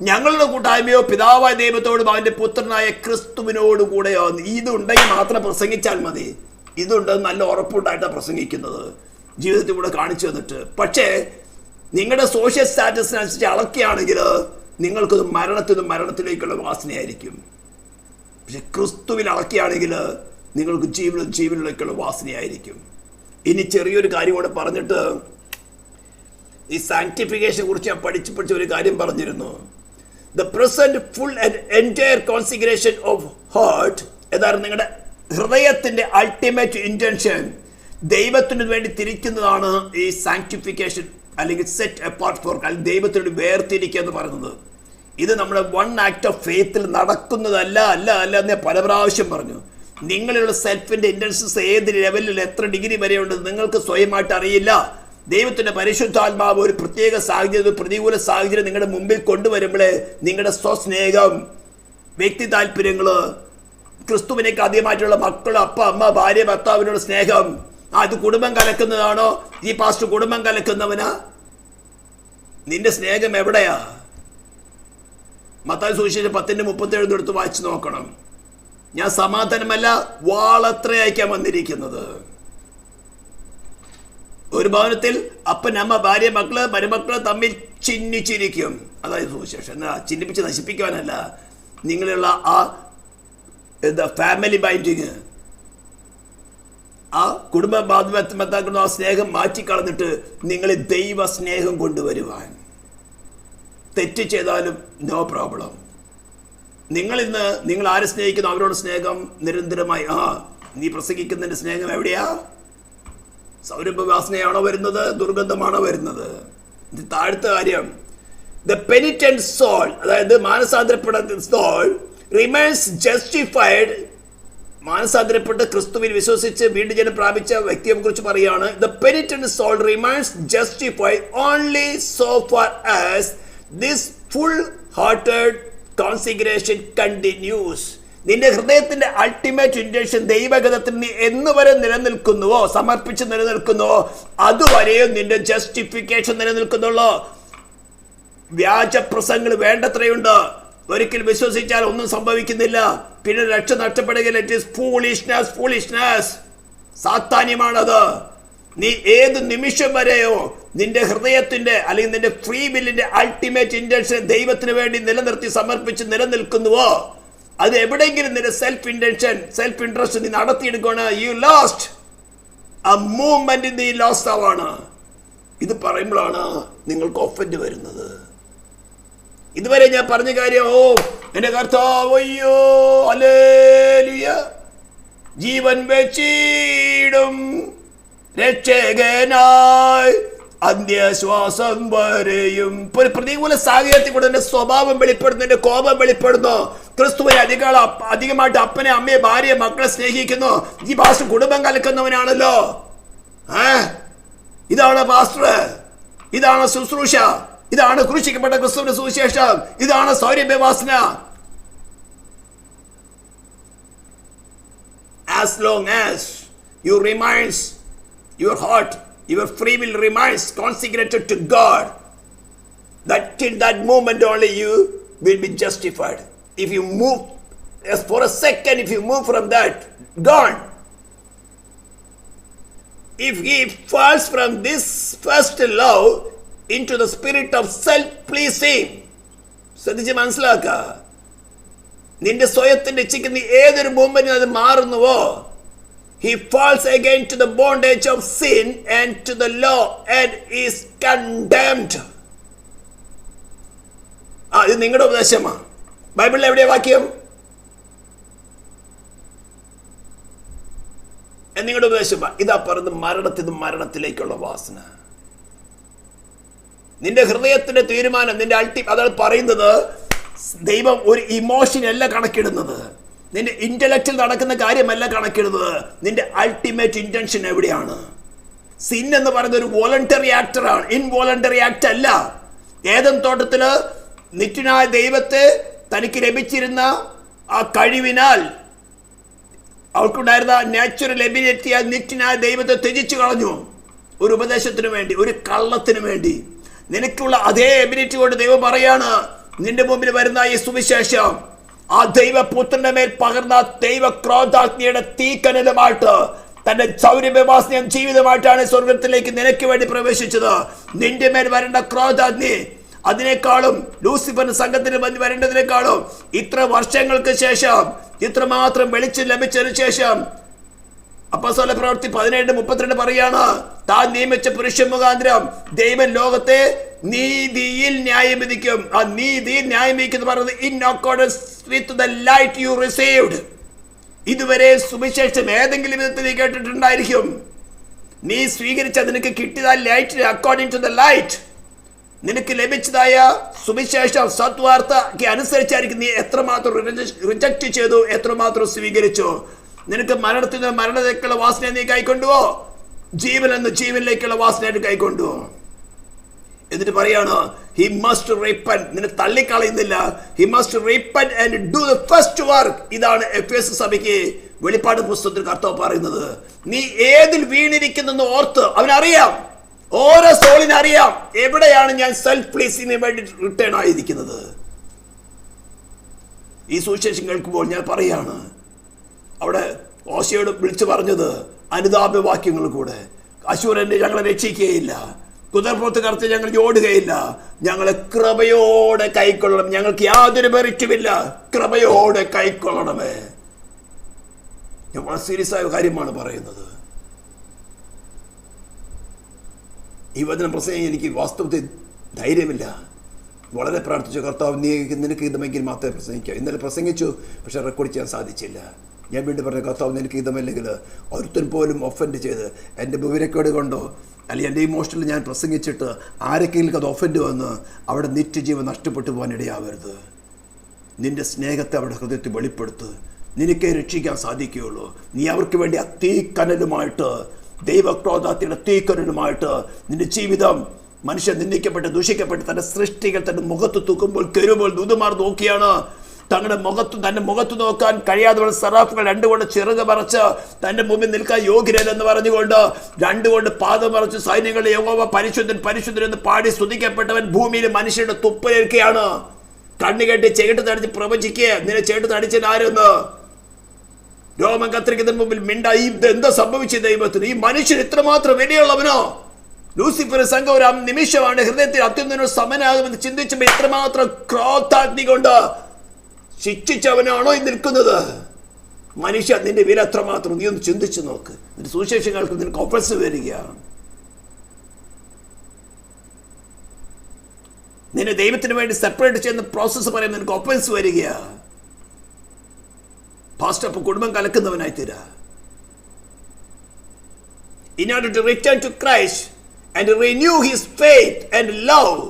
ഞങ്ങളുടെ കൂട്ടായ്മയോ പിതാവായ ദൈവത്തോടും അവൻ്റെ പുത്രനായ ക്രിസ്തുവിനോട് കൂടെയോ. ഇതുണ്ടെങ്കിൽ മാത്രം പ്രസംഗിച്ചാൽ മതി. ഇതുണ്ട് നല്ല ഉറപ്പുണ്ടായിട്ടാണ് പ്രസംഗിക്കുന്നത്, ജീവിതത്തിൽ കൂടെ കാണിച്ചു തന്നിട്ട്. പക്ഷേ നിങ്ങളുടെ സോഷ്യൽ സ്റ്റാറ്റസിനനുസരിച്ച് അളക്കുകയാണെങ്കിൽ നിങ്ങൾക്കത് മരണത്തിനും മരണത്തിലേക്കുള്ള വാസനയായിരിക്കും. പക്ഷെ ക്രിസ്തുവിൽ അളക്കുകയാണെങ്കിൽ നിങ്ങൾക്ക് ജീവനിലേക്കുള്ള വാസനയായിരിക്കും. ഇനി ചെറിയൊരു കാര്യം കൂടെ പറഞ്ഞിട്ട് ഈ സാങ്ക്ടിഫിക്കേഷനെ കുറിച്ച് ഞാൻ പഠിച്ച ഒരു കാര്യം പറഞ്ഞിരുന്നു. The present full and entire കോൺസിഗ്രേഷൻ of heart. ഏതായിരുന്നു നിങ്ങളുടെ ഹൃദയത്തിന്റെ അൾട്ടിമേറ്റ് ഇന്റൻഷൻ ദൈവത്തിന് വേണ്ടി തിരിക്കുന്നതാണ് ഈ സാങ്ക്ടിഫിക്കേഷൻ, അല്ലെങ്കിൽ സെറ്റ് അപ്പാർട്ട് ഫോർ, അല്ലെങ്കിൽ ദൈവത്തിനോട് വേർതിരിക്കുക എന്ന് പറയുന്നത്. ഇത് നമ്മുടെ 1 ആക്ട് ഓഫ് ഫെയ്ത്തിൽ നടക്കുന്നതല്ല. എന്ന് പല പ്രാവശ്യം പറഞ്ഞു. നിങ്ങളിലുള്ള സെൽഫിന്റെ ഇന്റൻഷൻസ് ഏത് ലെവലിൽ എത്ര ഡിഗ്രി വരെയുണ്ട് നിങ്ങൾക്ക് സ്വയമായിട്ട് അറിയില്ല. ദൈവത്തിന്റെ പരിശുദ്ധാത്മാവ് ഒരു പ്രത്യേക സാഹചര്യം, പ്രതികൂല സാഹചര്യം നിങ്ങളുടെ മുമ്പിൽ കൊണ്ടുവരുമ്പോഴേ നിങ്ങളുടെ സ്വസ്നേഹം, വ്യക്തി താല്പര്യങ്ങള്, ക്രിസ്തുവിനേക്ക് ആദ്യമായിട്ടുള്ള മക്കൾ, അപ്പ അമ്മ, ഭാര്യ, ഭർത്താവിനുള്ള സ്നേഹം, അത് കുടുംബം കലക്കുന്നതാണോ? ഈ പാസ്റ്റർ കുടുംബം കലക്കുന്നവനാ? നിന്റെ സ്നേഹം എവിടെയാ? മത്തായി സുവിശേഷം 10:37 എടുത്ത് വായിച്ചു നോക്കണം. ഞാൻ സമാധാനമല്ല വാളത്ര അയക്കാൻ വന്നിരിക്കുന്നത്. ഒരു ഭവനത്തിൽ അപ്പൻ, അമ്മ, ഭാര്യ, മക്കള്, മരുമക്കള് തമ്മിൽ ചിഹ്നിച്ചിരിക്കും. അതായത് സുവിശേഷം. എന്നാ ചിഹ്നിപ്പിച്ച് നശിപ്പിക്കുവാനല്ല, നിങ്ങളുള്ള ആ ഫാമിലി ബൈൻഡിങ്, ആ കുടുംബ ബാധ്യത, ആ സ്നേഹം മാറ്റിക്കളഞ്ഞിട്ട് നിങ്ങളെ ദൈവ സ്നേഹം കൊണ്ടുവരുവാൻ. തെറ്റ് ചെയ്താലും നോ പ്രോബ്ലം. നിങ്ങൾ ആരെ സ്നേഹിക്കുന്നു അവരോട് സ്നേഹം നിരന്തരമായി. നീ പ്രസംഗിക്കുന്നതിന്റെ സ്നേഹം എവിടെയാ? സൗരഭവാസനയാണോ വരുന്നത്? ദുർഗന്ധമാണോ വരുന്നത്? താഴത്തെ കാര്യം, ദ പെനിറ്റന്റ് സോൾ, അതായത് മാനസാന്തരപ്പെടുന്ന സോൾ റിമൈൻസ് ജസ്റ്റിഫൈഡ്. മാനസാന്തരപ്പെട്ട് ക്രിസ്തുവിൽ വിശ്വസിച്ച് വീണ്ടും ജനം പ്രാപിച്ച വ്യക്തിയെ കുറിച്ച് പറയുകയാണ്. The penitent soul remains justified only so far as this full hearted consecration continues. നിന്റെ ഹൃദയത്തിന്റെ അൾട്ടിമേറ്റ് ഇന്റൻഷൻ ദൈവഗതത്തിൽ നീ എന്നുവരെ നിലനിൽക്കുന്നുവോ, സമർപ്പിച്ച് നിലനിൽക്കുന്നുവോ, അതുവരെയും നിന്റെ ജസ്റ്റിഫിക്കേഷൻ നിലനിൽക്കുന്നുള്ളൂ. വ്യാജ പ്രസംഗങ്ങൾ വേണ്ടത്രയുണ്ട്. ഒരിക്കൽ വിശ്വസിച്ചാൽ ഒന്നും സംഭവിക്കുന്നില്ല, പിന്നെ രക്ഷ നഷ്ടപ്പെടുകയില്ല. It is foolishness, foolishness. സാത്താന്യമാണത്. നീ ഏത് നിമിഷം വരെയോ നിന്റെ ഹൃദയത്തിന്റെ അല്ലെങ്കിൽ നിന്റെ ഫ്രീ വില്ലിന്റെ അൾട്ടിമേറ്റ് ഇന്റൻഷൻ ദൈവത്തിന് വേണ്ടി നിലനിർത്തി സമർപ്പിച്ച് നിലനിൽക്കുന്നുവോ, അത് എവിടെയെങ്കിലും നിന്റെ സെൽഫ് ഇന്റൻഷൻ, സെൽഫ് ഇൻട്രസ്റ്റ് നീ നടത്തിയെടുക്കുകയാണ്, യു ലോസ്റ്റ് ആ മൂവ്മെന്റ്, നീ ലോസ്റ്റ് ആവാണ്. ഇത് പറയുമ്പോഴാണ് നിങ്ങൾക്ക് ഒഫൻഡ് വരുന്നത്. ഇതുവരെ ഞാൻ പറഞ്ഞ കാര്യം, ഓ എന്റെ കർത്താവ്, അയ്യോ ഹല്ലേലൂയ, ജീവൻ വെച്ചിടും രക്ഷകനായി അന്ത്യശ്വാസം വരെയും. ഒരു പ്രതികൂല സാഹചര്യത്തിൽ കൂടെ എന്റെ സ്വഭാവം വെളിപ്പെടുന്നു, എന്റെ കോപം വെളിപ്പെടുന്നു. ക്രിസ്തുവിനെ അധികമായിട്ട് അപ്പനെ, അമ്മയെ, ഭാര്യയെ, മക്കളെ സ്നേഹിക്കുന്നു. ഈ പാസ്റ്റർ കുടുംബം കലക്കുന്നവനാണല്ലോ. ഇതാണ് പാസ്റ്റർ, ഇതാണ് ശുശ്രൂഷ, ഇതാണ് ക്രൂശിക്കപ്പെട്ട ക്രിസ്തുവിന്റെ സുവിശേഷം, ഇതാണ് സൗരഭ്യവാസന. As long as you remains your heart, your free will remains consecrated to God, that till that moment only you will be justified. If you move as for a second, if you move from that, gone. If he falls from this first love into the spirit of self-pleasing, ശ്രദ്ധിച്ച് മനസ്സിലാക്കുക. നിന്റെ സ്വയത്തിന്റെ ഇച്ഛയ്ക്ക് നീ ഏതൊരു മൂവ്മെന്റിന് അത് മാറുന്നുവോ, he falls again to the bondage of sin and to the law and is condemned. ഇത് നിങ്ങളുടെ ഉപദേശമാണ്. ബൈബിളിൽ എവിടെയാ വാക്യം? നിങ്ങളുടെ ഉപദേശമാണ്. ഇതാ പറയുന്നത്, മരണത്തിലേക്കുള്ള വാസന. നിന്റെ ഹൃദയത്തിന്റെ തീരുമാനം, നിന്റെ അതാണ് പറയുന്നത്. ദൈവം ഒരു ഇമോഷൻ അല്ല കണക്കിടുന്നത്, നിന്റെ ഇന്റലക്റ്റിൽ നടക്കുന്ന കാര്യമല്ല കണക്കിടുന്നത്. നിന്റെ അൾട്ടിമേറ്റ് ഇന്റൻഷൻ എവിടെയാണ്? സിൻ എന്ന് പറയുന്നത് ഒരു വോളണ്ടറി ആക്ടറാണ്, ഇൻവോളണ്ടറി ആക്ട് അല്ല. ഏദൻ തോട്ടത്തില് നിത്യനായ ദൈവത്തെ തനിക്ക് ലഭിച്ചിരുന്ന ആ കഴിവിനാൽ, അവൾക്കുണ്ടായിരുന്ന നാച്ചുറൽ എബിലിറ്റി, ആ നിത്യനായ ദൈവത്തെ ത്യജിച്ചു കളഞ്ഞു. ഒരു ഉപദേശത്തിന് വേണ്ടി, ഒരു കള്ളത്തിന് വേണ്ടി. നിനക്കുള്ള അതേ എബിലിറ്റി കൊണ്ട് ദൈവം പറയാണ്, നിന്റെ മുമ്പിൽ വരുന്ന ഈ സുവിശേഷം ആ ദൈവപുത്രന്റെ മേൽ പകർന്ന ദൈവ ക്രോധാഗ്നിയുടെ തീക്കനലുമായിട്ട് തന്റെ സൗരഭ്യവാസനയും ജീവിതമായിട്ടാണ് സ്വർഗത്തിലേക്ക് നിനക്ക് വേണ്ടി പ്രവേശിച്ചത്. നിന്റെ മേൽ വരേണ്ട ക്രോധാഗ്നി അതിനേക്കാളും ലൂസിഫറിന്റെ സംഘത്തിന് വരേണ്ടതിനേക്കാളും ഇത്ര വർഷങ്ങൾക്ക് ശേഷം, ഇത്രമാത്രം വെളിച്ചം ലഭിച്ചതിനു ശേഷം അപ്പോസ്തല പ്രവൃത്തി 17:32 പറയാണ്, താൻ നിയമിച്ച പുരുഷൻ മുഖാന്തരം ദൈവം ലോകത്തെ നീതിയിൽ ന്യായം വിധിക്കും. ആ നീതിയിൽ ന്യായം വിധിക്കുന്ന പറയുന്നത് in accordance with the light you received. ഇതുവരെ സുവിശേഷം ഏതെങ്കിലും വിധത്തിൽ നീ കേട്ടിട്ടുണ്ടായിരിക്കും. നീ സ്വീകരിച്ച, നിനക്ക് കിട്ടിയതായ light, according to the light, നിനക്ക് ലഭിച്ചതായ സുവിശേഷം സത്വാർത്തയ്ക്ക് അനുസരിച്ചായിരിക്കും നീ എത്രമാത്രം റിജക്റ്റ് ചെയ്തു, എത്രമാത്രം സ്വീകരിച്ചു. നിനക്ക് മരണത്തിൽ നിന്ന് മരണത്തിലേക്കുള്ള വാസന നീ കൈക്കൊണ്ടുവോ, ജീവൻ എന്ന് ജീവനിലേക്കുള്ള വാസനയായിട്ട് കൈക്കൊണ്ടുവോ? എന്നിട്ട് പറയാണ്, he must repent. നിന്നെ തള്ളിക്കളയുന്നില്ല. he must repent and do the first work. ഇതാണ് എഫേസ്യ സഭയ്ക്ക് വെളിപ്പാട് പുസ്തകത്തിൽ കർത്താവ് പറയുന്നത്. നീ ഏതിൽ വീണിരിക്കുന്നെന്ന് ഓർത്ത് അവനറിയാം, ഓരോ സോളിനറിയാം എവിടെയാണ് ഞാൻ സെൽഫ് പ്ലീസിന് വേണ്ടി റിട്ടേൺ ആയിരിക്കുന്നത്. ഈ സുവിശേഷം കേൾക്കുമ്പോൾ ഞാൻ പറയാണ്, അവിടെ ഓശയോട് വിളിച്ചു പറഞ്ഞത് അനുതാപവാക്യങ്ങൾ കൂടെ, അശൂരനെ ഞങ്ങളെ രക്ഷിക്കുകയില്ല, കുതിർപ്പുറത്ത് കറച്ച് ഞങ്ങൾ ഓടുകയില്ല, ഞങ്ങളെ കൃപയോടെ കൈക്കൊള്ളണം, ഞങ്ങൾക്ക് യാതൊരു മെറിറ്റുമില്ല, കൃപയോടെ കൈക്കൊള്ളണമേ. ഞാൻ വളരെ സീരിയസ് ആയ കാര്യമാണ് പറയുന്നത്. ഈ വചനം പ്രസംഗം എനിക്ക് വാസ്തവത്തിൽ ധൈര്യമില്ല. വളരെ പ്രാർത്ഥിച്ചു, കർത്താവ് നിനക്ക് ഇതമെങ്കിൽ മാത്രമേ പ്രസംഗിക്കൂ. ഇന്നലെ പ്രസംഗിച്ചു, പക്ഷെ റെക്കോർഡ് ചെയ്യാൻ സാധിച്ചില്ല. ഞാൻ വീണ്ടും പറഞ്ഞു, കർത്താവ് നിനക്ക് ഇതമല്ലെങ്കിൽ ഒരുത്തൻ പോലും ഒഫൻഡ് ചെയ്ത് എൻ്റെ വിവരക്കേട് കൊണ്ടോ അല്ലെങ്കിൽ എൻ്റെ ഇമോഷനിൽ ഞാൻ പ്രസംഗിച്ചിട്ട് ആരൊക്കെയും അത് ഒഫൻഡ് വന്ന് അവിടെ നിത്യജീവൻ നഷ്ടപ്പെട്ടു പോകാൻ ഇടയാവരുത്. നിൻ്റെ സ്നേഹത്തെ അവിടെ ഹൃദയത്തിൽ വെളിപ്പെടുത്ത്. നിനക്കേ രക്ഷിക്കാൻ സാധിക്കുകയുള്ളൂ. നീ അവർക്ക് വേണ്ടി ആ തീക്കനലുമായിട്ട്, ദൈവക്രോധാത്തിൻ്റെ തീക്കനലുമായിട്ട് നിന്റെ ജീവിതം, മനുഷ്യൻ നിന്ദിക്കപ്പെട്ട് ദൂഷിക്കപ്പെട്ട് തൻ്റെ സൃഷ്ടികൾ തൻ്റെ മുഖത്ത് തൂക്കുമ്പോൾ കരുമ്പോൾ ദൂതമാർ നോക്കിയാണ് തന്റെ മുഖത്ത് നോക്കാൻ കഴിയാതെ സെറാഫുകൾ രണ്ടുകൊണ്ട് ചിറക് മറച്ച് തന്റെ മുമ്പിൽ നിൽക്കാൻ യോഗ്യരെന്ന് പറഞ്ഞുകൊണ്ട് രണ്ടുകൊണ്ട് പാദം മറച്ച് സൈന്യങ്ങളുടെ യഹോവ പരിശുദ്ധൻ പരിശുദ്ധൻ എന്ന് പാടി സ്തുതിക്കപ്പെട്ടവൻ ഭൂമിയിൽ മനുഷ്യരുടെ തുപ്പലേൽക്കുകയാണ്. കണ്ണുകെട്ടി ചേട്ട് തടിച്ച് പ്രവചിക്കുക, നിന്നെ ചേട്ട് തടിച്ചൻ ആരെന്ന് രോമം കത്തിരിക്കുന്നതിന് മുമ്പിൽ മിണ്ടായി. എന്താ സംഭവിച്ചത് ദൈവത്തിന്? ഈ മനുഷ്യൻ ഇത്രമാത്രം വിലയുള്ളവനോ? ലൂസിഫർ സംഘം ഒരു നിമിഷമാണ് ഹൃദയത്തിൽ അത്യുന്നതിനോട് സമനാകുമെന്ന് ചിന്തിച്ചപ്പോൾ ഇത്രമാത്രം ക്രോധാഗ്നി കൊണ്ട് ശിക്ഷിച്ചവനാണോ ഈ നിൽക്കുന്നത്? മനുഷ്യ, നിന്റെ വില എത്രമാത്രം നീ ഒന്ന് ചിന്തിച്ചു നോക്ക്. നിന്റെ സുവിശേഷങ്ങൾക്ക് നിനക്ക് ഒഫൻസ് വരിക, നിന്നെ ദൈവത്തിന് വേണ്ടി സെപ്പറേറ്റ് ചെയ്യുന്ന പ്രോസസ്സ് പറയുമ്പോൾ നിനക്ക് ഒഫൻസ് വരിക. പാസ്റ്റർ അപ്പോൾ കുടുംബം കലക്കുന്നവനായി തീരാ. In order to return to Christ and renew his faith and love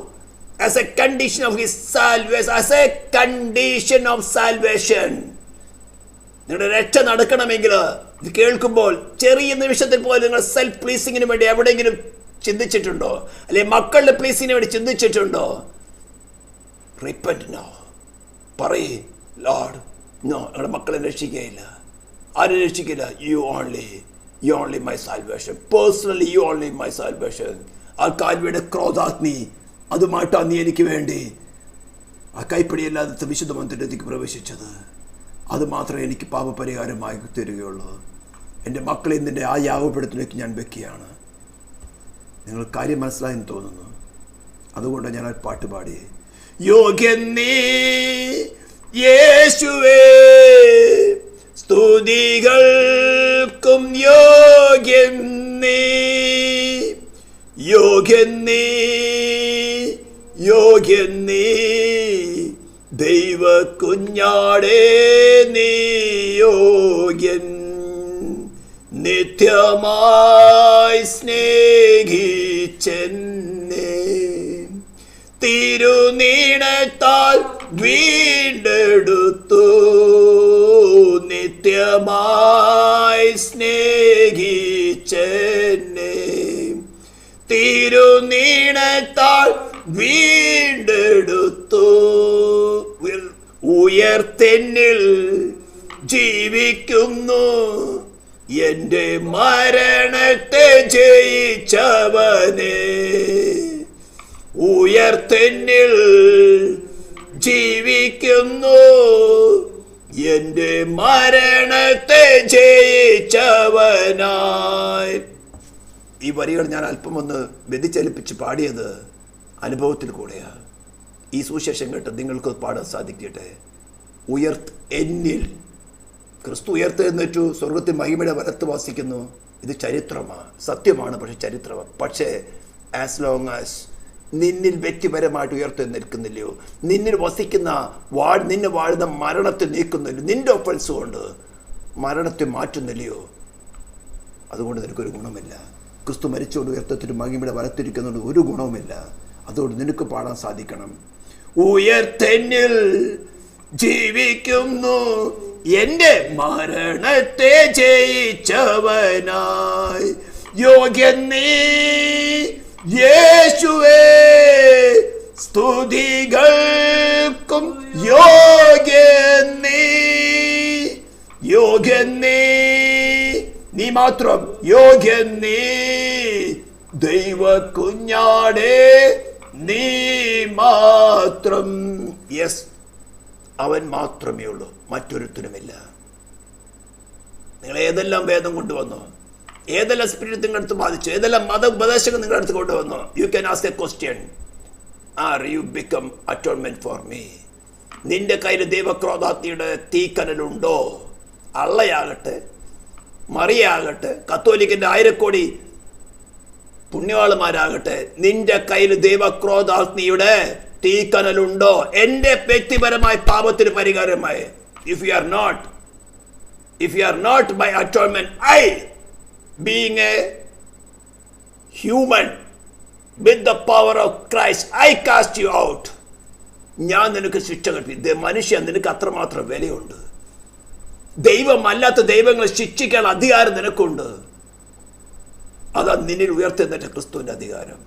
as a condition of his salvation, as a condition of salvation. നിങ്ങളുടെ രക്ഷ നടക്കണമെങ്കിൽ ഇത് കേൾക്കുമ്പോൾ ചെറിയ നിമിഷത്തിൽ പോലും നിങ്ങൾ സെൽഫ് പ്ലീസിങ്ങിന് വേണ്ടി എവിടെയെങ്കിലും ചിന്തിച്ചിട്ടുണ്ടോ? അല്ലെങ്കിൽ മക്കളുടെ പ്ലീസിങ്ങിന് വേണ്ടി ചിന്തിച്ചിട്ടുണ്ടോ? Repent now. പറയേ, ലോർഡ് നോ, ഞങ്ങളുടെ മക്കളെ രക്ഷിക്കുകയില്ല. ആരും രക്ഷിക്കില്ല. You only my salvation. Personally you only my salvation. ആ കാൽവിയുടെ ക്രോധാഗ്നി അതുമായിട്ടാണ് നീ എനിക്ക് വേണ്ടി ആ കൈപ്പിടിയല്ലാതെ വിശുദ്ധ മന്ദിരത്തിലേക്ക് പ്രവേശിച്ചത്. അത് മാത്രമേ എനിക്ക് പാപപരിഹാരമായി തരികയുള്ളൂ. എൻ്റെ മക്കളെ നിൻ്റെ ആ യാഗപീഠത്തിലേക്ക് ഞാൻ വെക്കുകയാണ്. നിങ്ങൾ കാര്യം മനസ്സിലായെന്ന് തോന്നുന്നു. അതുകൊണ്ട് ഞാൻ ആ പാട്ട് പാടി. യോഗ്യൻ നീ യേശുവേ, സ്തുതികൾക്കും യോഗ്യൻ നീ, യോഗ്യൻ നീ, യോഗ്യൻ നീ, ദൈവ കുഞ്ഞാടേ നീ യോഗ്യൻ. നിത്യമായി സ്നേഹിച്ചെന്നെ തിരുനീണത്താൽ വീണ്ടെടുത്തു. നിത്യമായി സ്നേഹിച്ചെന്നെ തിരുനീണത്താൽ വീണ്ടെടുത്തു. ഉയർത്തെന്നിൽ ജീവിക്കുന്നു എൻ്റെ മരണത്തെ ജയിച്ചവനെ. ഉയർത്തെന്നിൽ ജീവിക്കുന്നു എൻ്റെ മരണത്തെ ജയിച്ചവനായി. ഈ വരികൾ ഞാൻ അല്പം ഒന്ന് വ്യതിചലിപ്പിച്ച് പാടിയത് അനുഭവത്തിൽ കൂടെയാണ്. ഈ സുവിശേഷം കേട്ട് നിങ്ങൾക്ക് പാടാൻ സാധിക്കട്ടെ. എന്നിൽ ക്രിസ്തു ഉയർത്തെഴുന്നേറ്റു, സ്വർഗത്തിൽ മഹിമയുടെ വലത്ത് വാസിക്കുന്നു. ഇത് ചരിത്രമാണ്, സത്യമാണ്, പക്ഷെ ചരിത്രമാണ്. പക്ഷേ ആസ് ലോങ് ആസ് നിന്നിൽ വ്യക്തിപരമായിട്ട് ഉയർത്തെഴുന്നേൽക്കുന്നില്ലയോ, നിന്നിൽ വസിക്കുന്ന നിന്നെ വാഴുന്ന മരണത്തെ നീക്കുന്നില്ലയോ, നിന്റെ ഒഫൻസ് കൊണ്ട് മരണത്തെ മാറ്റുന്നില്ലയോ, അതുകൊണ്ട് നിനക്കൊരു ഗുണമില്ല. ക്രിസ്തു മരിച്ചുകൊണ്ട് ഉയർത്തത്തിന് മഹിമയുടെ വലത്തിരിക്കുന്നതുകൊണ്ട് ഒരു ഗുണവുമില്ല. അതുകൊണ്ട് നിനക്ക് പാടാൻ സാധിക്കണം. ഉയർത്തെന്നിൽ ജീവിക്കുന്നു എൻ്റെ മരണത്തെ ജയിച്ചവനായി. യോഗ്യൻ നീ യേശുവേ, സ്തുതികൾക്കും യോഗ്യൻ നീ, യോഗ്യൻ നീ, നീ മാത്രം യോഗ്യൻ നീ, ദൈവ കുഞ്ഞാടേ നീ മാത്രം. യെസ്, അവൻ മാത്രമേ ഉള്ളൂ, മറ്റൊരുത്തനുമില്ല. നിങ്ങൾ ഏതെല്ലാം വേദം കൊണ്ടുവന്നോ, ഏതെല്ലാം സ്പിരിറ്റ് നിങ്ങളുടെ അടുത്ത് ബാധിച്ചു, ഏതെല്ലാം മതോപദേശങ്ങൾ നിങ്ങളുടെ അടുത്ത് കൊണ്ടുവന്നോ, you can ask a question, are you become atonement for me? നിന്റെ കയ്യിൽ ദൈവക്രോധാഗ്നിയുടെ തീക്കനലുണ്ടോ? അള്ളയാകട്ടെ, മറിയാകട്ടെ, കത്തോലിക്കന്റെ 1000 കോടി പുണ്യവാളന്മാരാകട്ടെ, നിന്റെ കയ്യിൽ ദൈവക്രോധാഗ്നിയുടെ തീക്കനലുണ്ടോ? എന്റെ വ്യക്തിപരമായ പാപത്തിന് പരിഹാരമായി. If you are not by atonement, I being a human with the power of Christ, I cast you out. ഞാൻ നിനക്ക് ശിക്ഷ കൽപ്പിക്കും. മനുഷ്യൻ, നിനക്ക് അത്രമാത്രം വിലയുണ്ട്. ദൈവമല്ലാത്ത ദൈവങ്ങളെ ശിക്ഷിക്കാൻ അധികാരം നിനക്കുണ്ട്. അതാ നിന്നിൽ ഉയർത്തെഴുന്നേറ്റ ക്രിസ്തുവിന്റെ അധികാരം.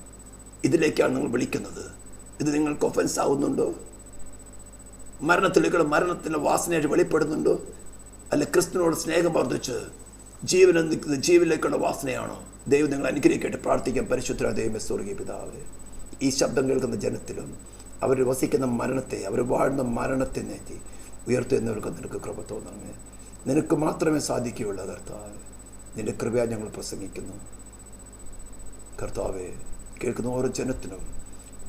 ഇതിലേക്കാണ് നിങ്ങൾ വിളിക്കുന്നത്. ഇത് നിങ്ങൾക്ക് ഒഫൻസ് ആവുന്നുണ്ടോ? മരണത്തിലേക്കുള്ള മരണത്തിൻ്റെ വാസനയായിട്ട് വെളിപ്പെടുന്നുണ്ടോ? അല്ല ക്രിസ്തുവിനോട് സ്നേഹം വർദ്ധിച്ച് ജീവനിലേക്കുള്ള വാസനയാണോ? ദൈവം നിങ്ങൾ അനുഗ്രഹിക്കട്ടെ. പ്രാർത്ഥിക്കാൻ. പരിശുദ്ധരായ ദൈവമേ, സ്വർഗ്ഗീയ പിതാവേ, ഈ ശബ്ദം കേൾക്കുന്ന ജനത്തിലും അവർ വസിക്കുന്ന മരണത്തെ, അവർ വാഴുന്ന മരണത്തെ നേറ്റി ഉയർത്തുന്നവർക്ക് നിനക്ക് കൃപ തോന്നണമേ. നിനക്ക് മാത്രമേ സാധിക്കുകയുള്ളൂ കർത്താവേ. നിൻ്റെ കൃപയാൽ ഞങ്ങൾ പ്രസംഗിക്കുന്നു കർത്താവേ. കേൾക്കുന്ന ഓരോ ജനത്തിനും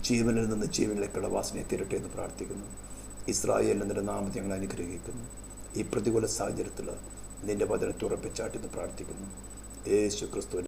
ജീവനിൽ നിന്ന് ജീവനിലേക്കുള്ള വാസനയെ തീരട്ടെ എന്ന് പ്രാർത്ഥിക്കുന്നു. ഇസ്രായേലിൽ നിൻ്റെ നാമത്തെ ഞങ്ങൾ അനുഗ്രഹിക്കുന്നു. ഈ പ്രതികൂല സാഹചര്യത്തിൽ നിൻ്റെ വചനത്തെ ഉറപ്പിച്ചാട്ടെന്ന് പ്രാർത്ഥിക്കുന്നു. യേശു ക്രിസ്തു